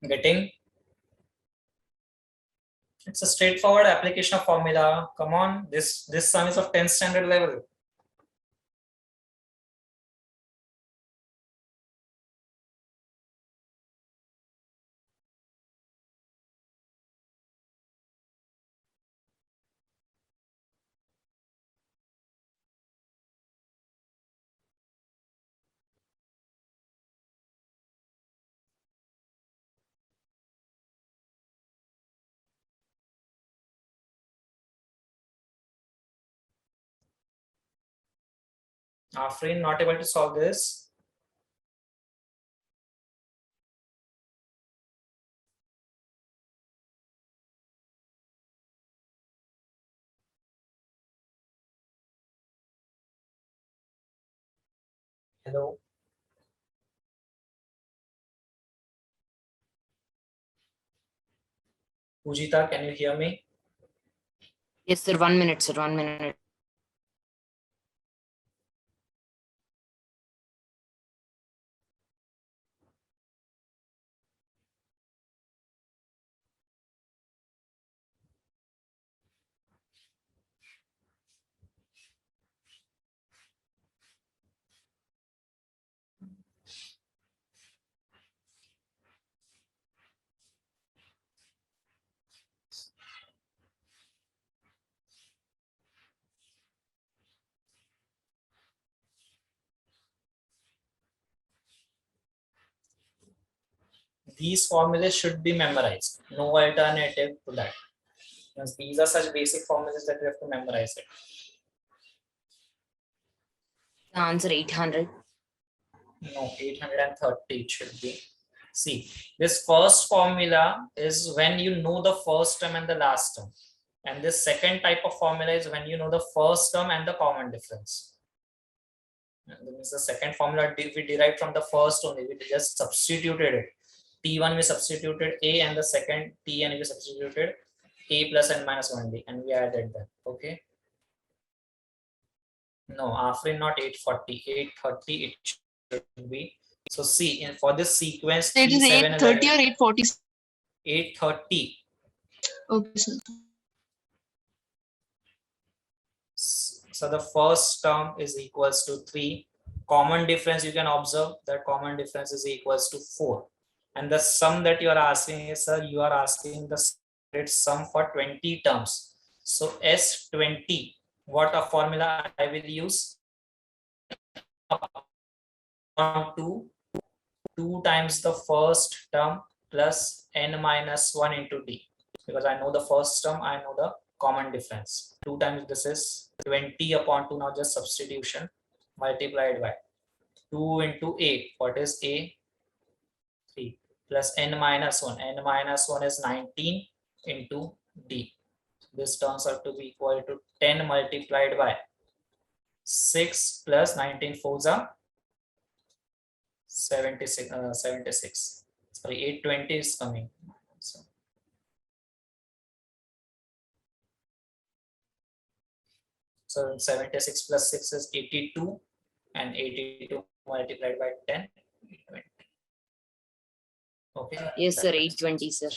Getting? It's a straightforward application of formula. Come on, this sum is of 10th standard level. Afrin, not able to solve this? Hello. Pujita, can you hear me? Yes, sir. 1 minute, sir. 1 minute. These formulas should be memorized. No alternative to that. Because these are such basic formulas that we have to memorize it. The answer 800. No, 830 it should be. See, this first formula is when you know the first term and the last term. And this second type of formula is when you know the first term and the common difference. And then the second formula we derived from the first only. We just substituted it. T1 we substituted A, and the second Tn we substituted A plus n minus 1D, and we added that. Okay. No, after not 840, 830 it should be. So see, in for this sequence, It is T7 is 830 or 840? 830. Okay, sir. So the first term is equals to 3. Common difference, you can observe that common difference is equals to 4. And the sum that you are asking is, sir, you are asking the sum for 20 terms. So S20, what a formula I will use? On 2 times the first term plus n minus 1 into d. Because I know the first term, I know the common difference. 2 times this is 20 upon 2, now just substitution, multiplied by 2 into a. What is a? 3 plus n minus 1. N minus 1 is 19 into d. This turns out to be equal to 10 multiplied by 6 plus 19 fours are 76. 76. Sorry, 820 is coming. So 76 plus 6 is 82, and 82 multiplied by 10, 820. Okay. Yes, sir. 820, sir.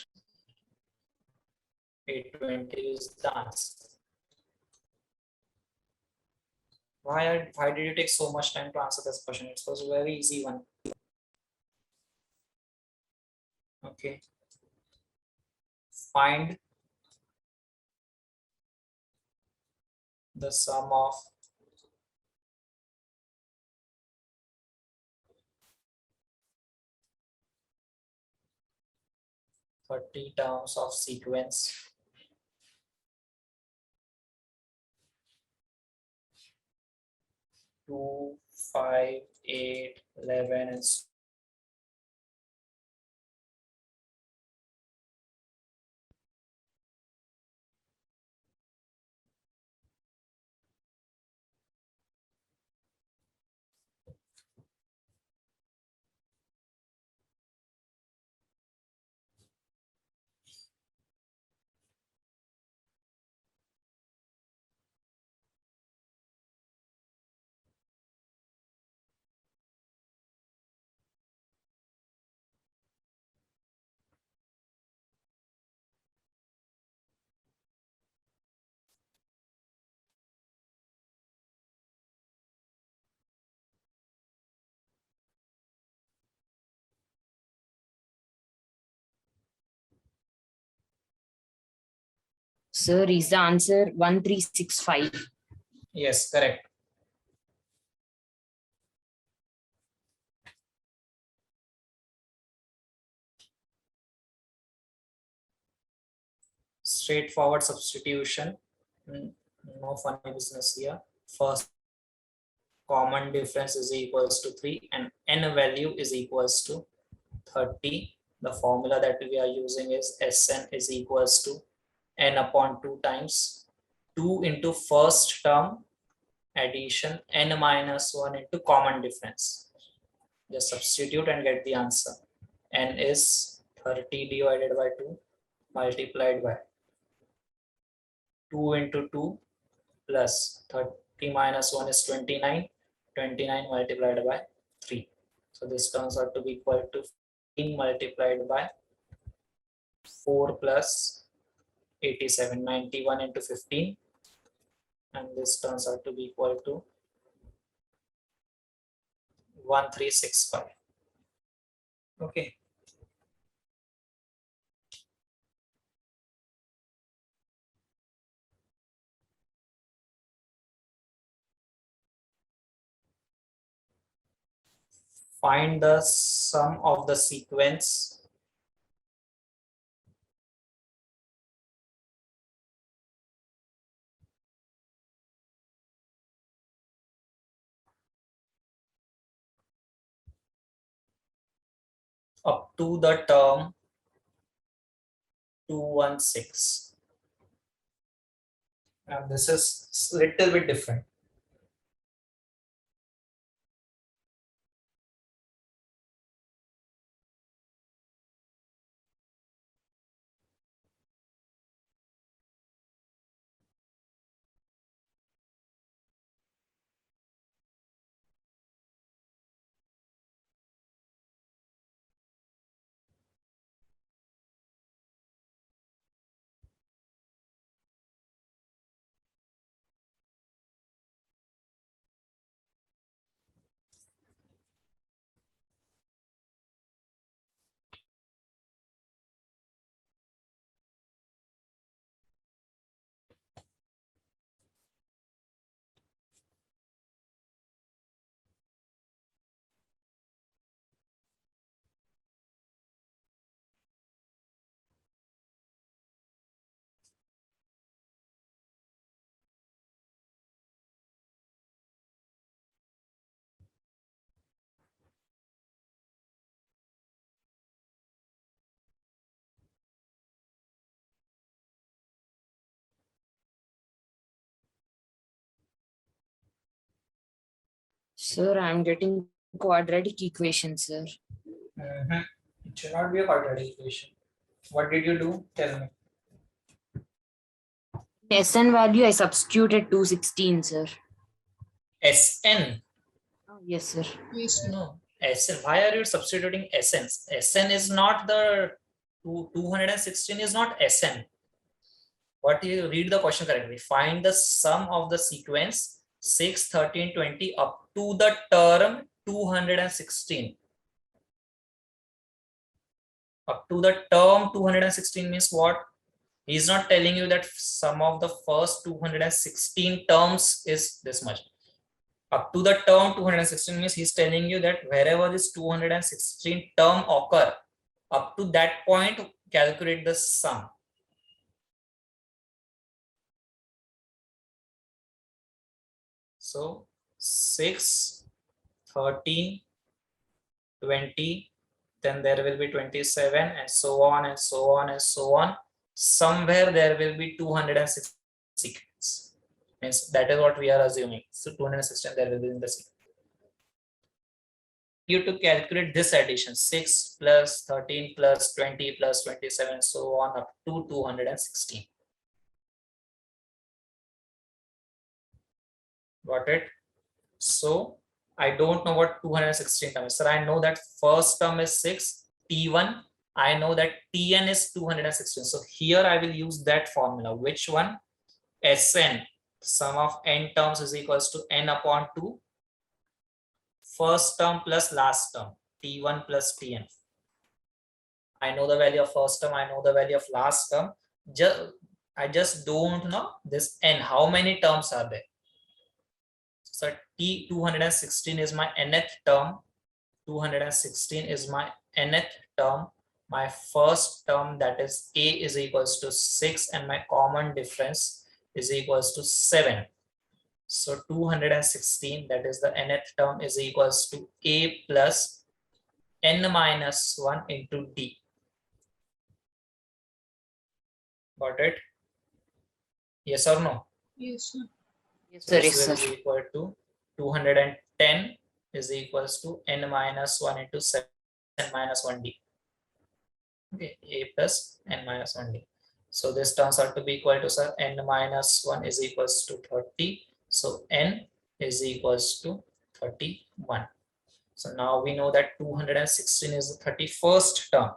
820 is the answer. Why did you take so much time to answer this question? It was a very easy one. Okay. Find the sum of thirty terms of sequence 2, 5, 8, 11, and so. Sir, is the answer 1365? Yes, correct. Straightforward substitution. No funny business here. First common difference is equals to 3, and n value is equals to 30. The formula that we are using is Sn is equals to n upon 2 times 2 into first term addition n minus 1 into common difference. Just substitute and get the answer. N is 30 divided by 2 multiplied by 2 into 2 plus 30 minus 1 is 29. 29 multiplied by 3. So this turns out to be equal to 15 multiplied by 4 plus 87, 91 into 15. And this turns out to be equal to 1365. Okay. Find the sum of the sequence up to the term 216. And this is little bit different. Sir, I'm getting quadratic equation, sir. It should not be a quadratic equation. What did you do? Tell me. SN value I substituted 216, sir. Sn. Oh, yes, sir. Yes, sir. No. Sn. Why are you substituting Sn? Sn is not the 216 is not Sn. What you read the question correctly. Find the sum of the sequence 6, 13, 20 up to the term 216. Up to the term 216 means what? He's not telling you that sum of the first 216 terms is this much. Up to the term 216 means he's telling you that wherever this 216 term occur, up to that point, calculate the sum. So 6, 13, 20, then there will be 27 and so on and so on and so on. Somewhere there will be 206 sequence. Means that is what we are assuming. So 216 there will be in the sequence. You to calculate this addition 6 plus 13 plus 20 plus 27 so on up to 216. Got it? So I don't know what 216 term is. Sir, I know that first term is 6, T1. I know that Tn is 216. So here I will use that formula. Which one? Sn, sum of n terms is equals to n upon 2. First term plus last term, T1 plus Tn. I know the value of first term, I know the value of last term. I just don't know this n. How many terms are there? So T216 is my nth term. 216 is my nth term. My first term, that is a, is equals to 6 and my common difference is equals to 7. So 216, that is the nth term, is equals to a plus n minus 1 into d. Got it? Yes or no? Yes, sir. Yes, So sir. this Yes, will sir. be equal to 210 is equals to n minus 1 into 7 n minus 1d. Okay, a plus n minus 1d. So this turns out to be equal to, sir, n minus 1 is equals to 30. So n is equals to 31. So now we know that 216 is the 31st term.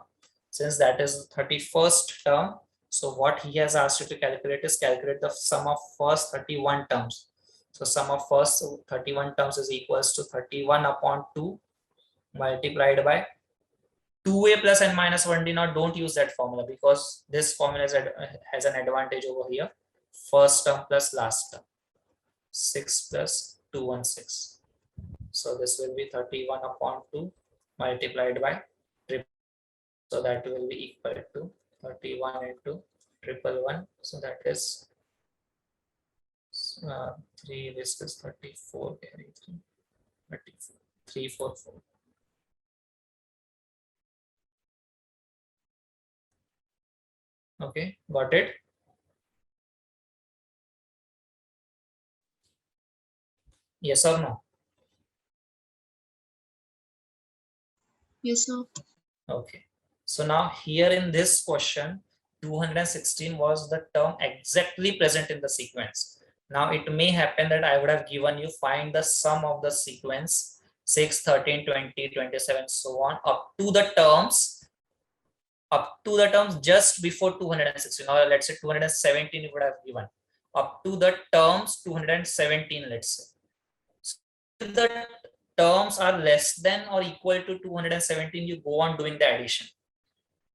Since that is the 31st term, so what he has asked you to calculate is calculate the sum of first 31 terms. So sum of first 31 terms is equals to 31 upon 2 multiplied by 2a plus n minus 1d. Now don't use that formula because this formula has an advantage over here. First term plus last term. 6 plus 216. So this will be 31 upon 2 multiplied by triple. So that will be equal to 31 into triple 1. So that is 3, this is 34, carry 3, 34, 344. Okay, got it? Yes or no? Yes, sir. Okay. So now here in this question, 216 was the term exactly present in the sequence. Now it may happen that I would have given you find the sum of the sequence 6, 13, 20, 27, so on up to the terms just before 216, or let's say 217 you would have given up to the terms 217, let's say. So if the terms are less than or equal to 217, you go on doing the addition.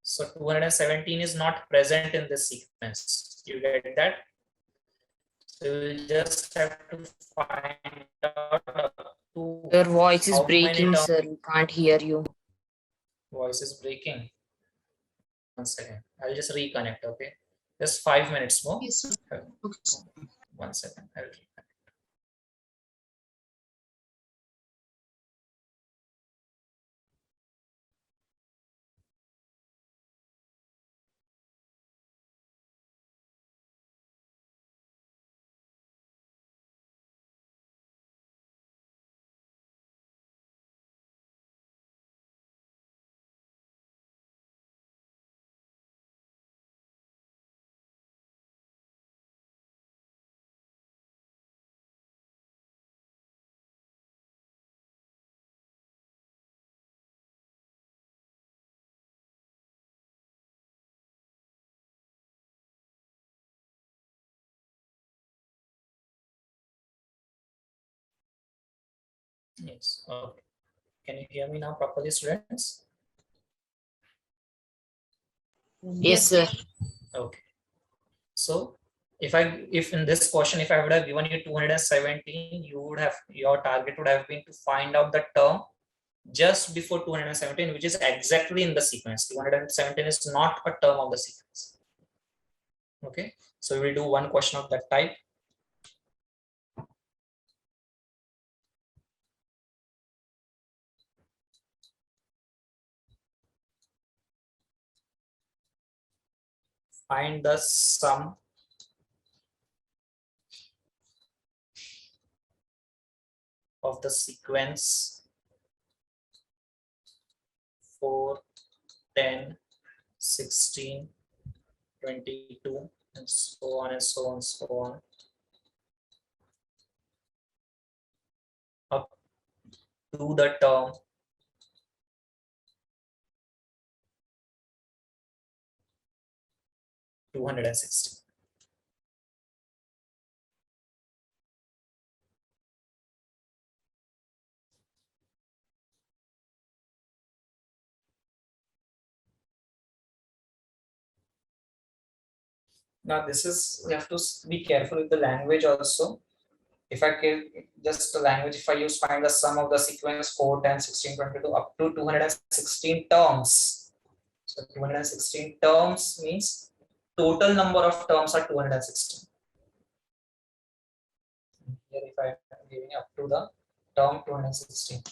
So 217 is not present in this sequence. You get that? So you just have to find out up to Your voice is how many breaking, terms. sir. We can't hear you. Voice is breaking. 1 second. I'll just reconnect. Okay. Just 5 minutes more. Yes, sir. Okay, sir. 1 second. I'll reconnect. Yes. Okay. Can you hear me now properly, students? Yes, sir. Okay. So if in this question, if I would have given you 217, you would have, your target would have been to find out the term just before 217, which is exactly in the sequence. 217 is not a term of the sequence. Okay. So we will do one question of that type. Find the sum of the sequence 4, 10, 16, 22, and so on and so on, so on, up to the term 260. Now this is, we have to be careful with the language also. If I can just the language, if I use find the sum of the sequence 4, 10, 16, 22 up to 216 terms. So 216 terms means total number of terms are 216. Here if I am giving up to the term 216.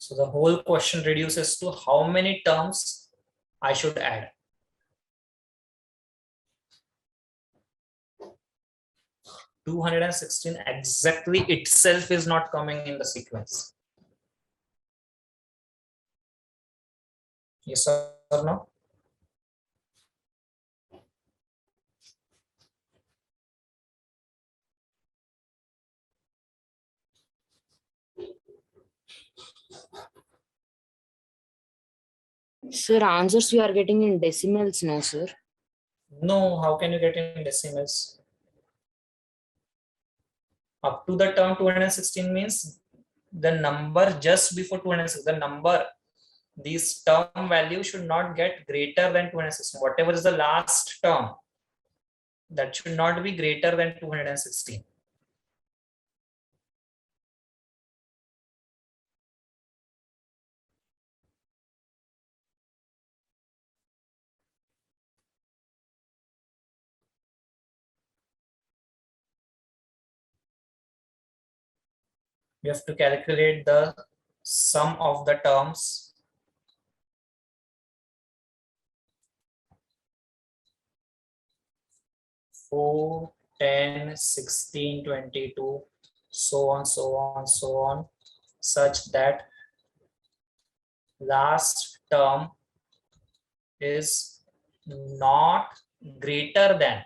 So the whole question reduces to how many terms I should add. 216 exactly itself is not coming in the sequence. Yes or no? Sir, answers you are getting in decimals, no, sir? No, how can you get in decimals? Up to the term 216 means the number just before 216, the number, this term value should not get greater than 216. Whatever is the last term, that should not be greater than 216. You have to calculate the sum of the terms. Four, 10, 16, 22, so on, so on, so on, such that last term is not greater than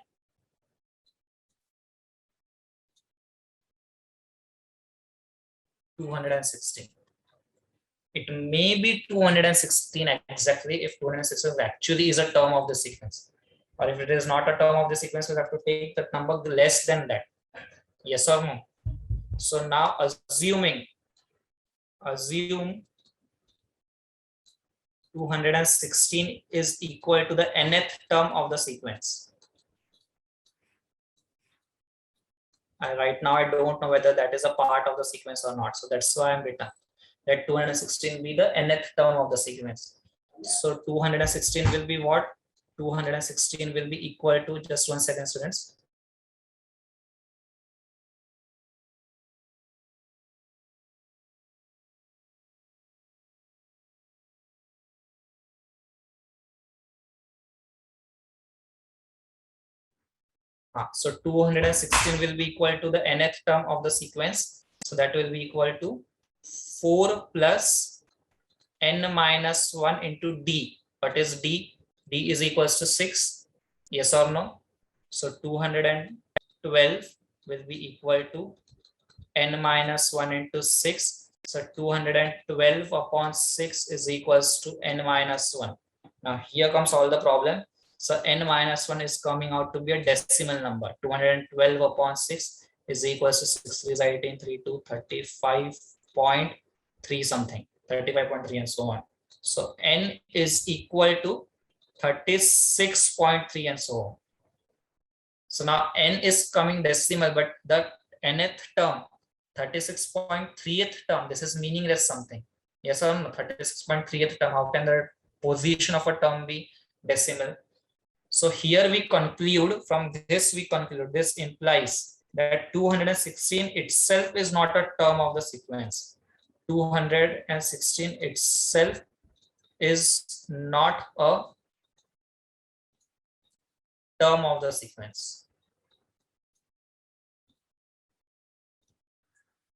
216. It may be 216 exactly if 216 actually is a term of the sequence. Or if it is not a term of the sequence, we have to take that number less than that. Yes or no? So now assume 216 is equal to the nth term of the sequence. Right now I don't know whether that is a part of the sequence or not. So that's why I'm written that 216 be the nth term of the sequence. So 216 will be what? 216 will be equal to, just 1 second students. So 216 will be equal to the nth term of the sequence. So that will be equal to 4 plus n minus 1 into d. What is d? D is equals to 6. Yes or no? So 212 will be equal to n minus 1 into 6. So 212 upon 6 is equals to n minus 1. Now here comes all the problem. So n minus 1 is coming out to be a decimal number. 212 upon 6 is equals to 6 3 18 3 2 35.3 something, 35.3 and so on. So n is equal to 36.3 and so on. So now n is coming decimal, but the nth term, 36.3th term, this is meaningless something. Yes or no? 36.3th term, how can the position of a term be decimal? So here we conclude, from this we conclude, this implies that 216 itself is not a term of the sequence. 216 itself is not a term of the sequence.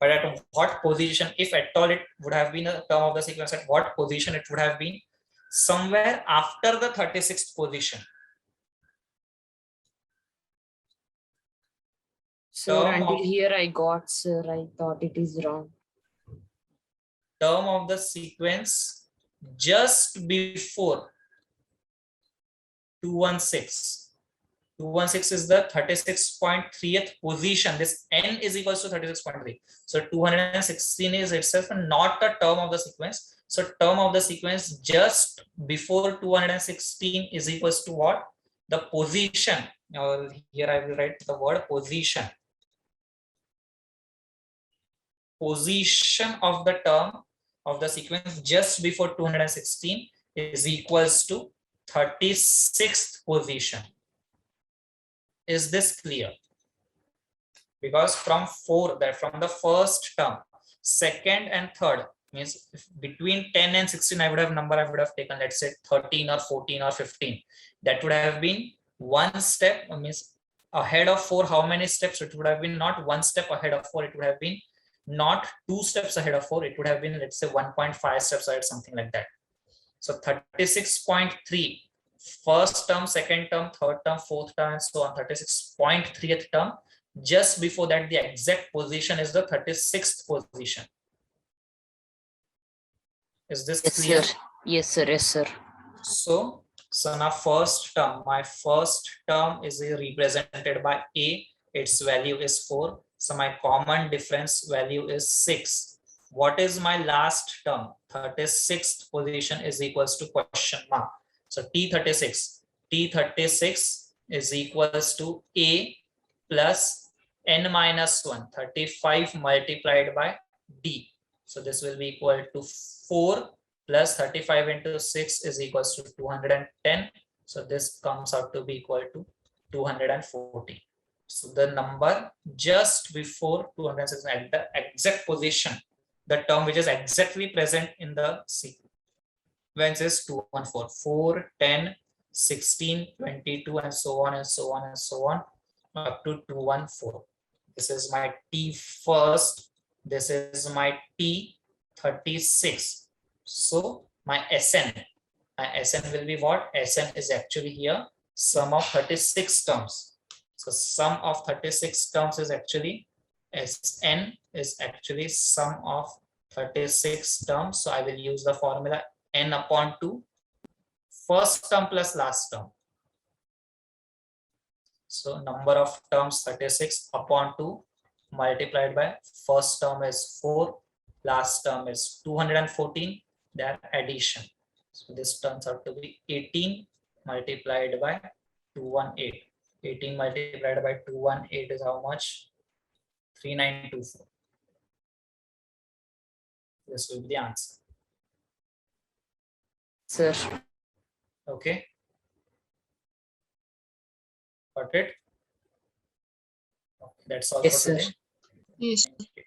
But at what position, if at all it would have been a term of the sequence, at what position it would have been? Somewhere after the 36th position. Sir, until here I got, sir. I thought it is wrong. Term of the sequence just before 216. 216 is the 36.3th position. This n is equals to 36.3. So 216 is itself not a term of the sequence. So term of the sequence just before 216 is equals to what? The position. Here I will write the word position. Position of the term of the sequence just before 216 is equals to 36th position. Is this clear? Because from the first term, second and third, means between 10 and 16 I would have taken, let's say 13 or 14 or 15. That would have been one step, means ahead of 4. How many steps? It would have been not one step ahead of 4. It would have been not 2 steps ahead of 4. It would have been, let's say 1.5 steps ahead, something like that. So 36.3, first term, second term, third term, fourth term, and so on. 36.3th term. Just before that, the exact position is the 36th position. Is this clear? Sir. Yes, sir. Yes, sir. So now first term, my first term is represented by A. Its value is 4. So my common difference value is 6. What is my last term? 36th position is equals to question mark. So T36 is equals to A plus n minus 1, 35 multiplied by D. So this will be equal to 4 plus 35 into 6 is equals to 210. So this comes out to be equal to 240. So the number just before 206 at the exact position, the term which is exactly present in the sequence is 214, 4, 10, 16, 22, and so on and so on and so on up to 214. This is my T first. This is my T 36. So my SN will be what? SN is actually here sum of 36 terms. So sum of 36 terms is actually SN is actually sum of 36 terms. So I will use the formula n upon 2, first term plus last term. So number of terms 36 upon 2 multiplied by first term is 4, last term is 214, their addition. So this turns out to be 18 multiplied by 218. 18 multiplied by 218 is how much? 3924. This will be the answer. Sir. Okay. Got it? Okay, that's all Yes, for sir. today. Yes. Thank you.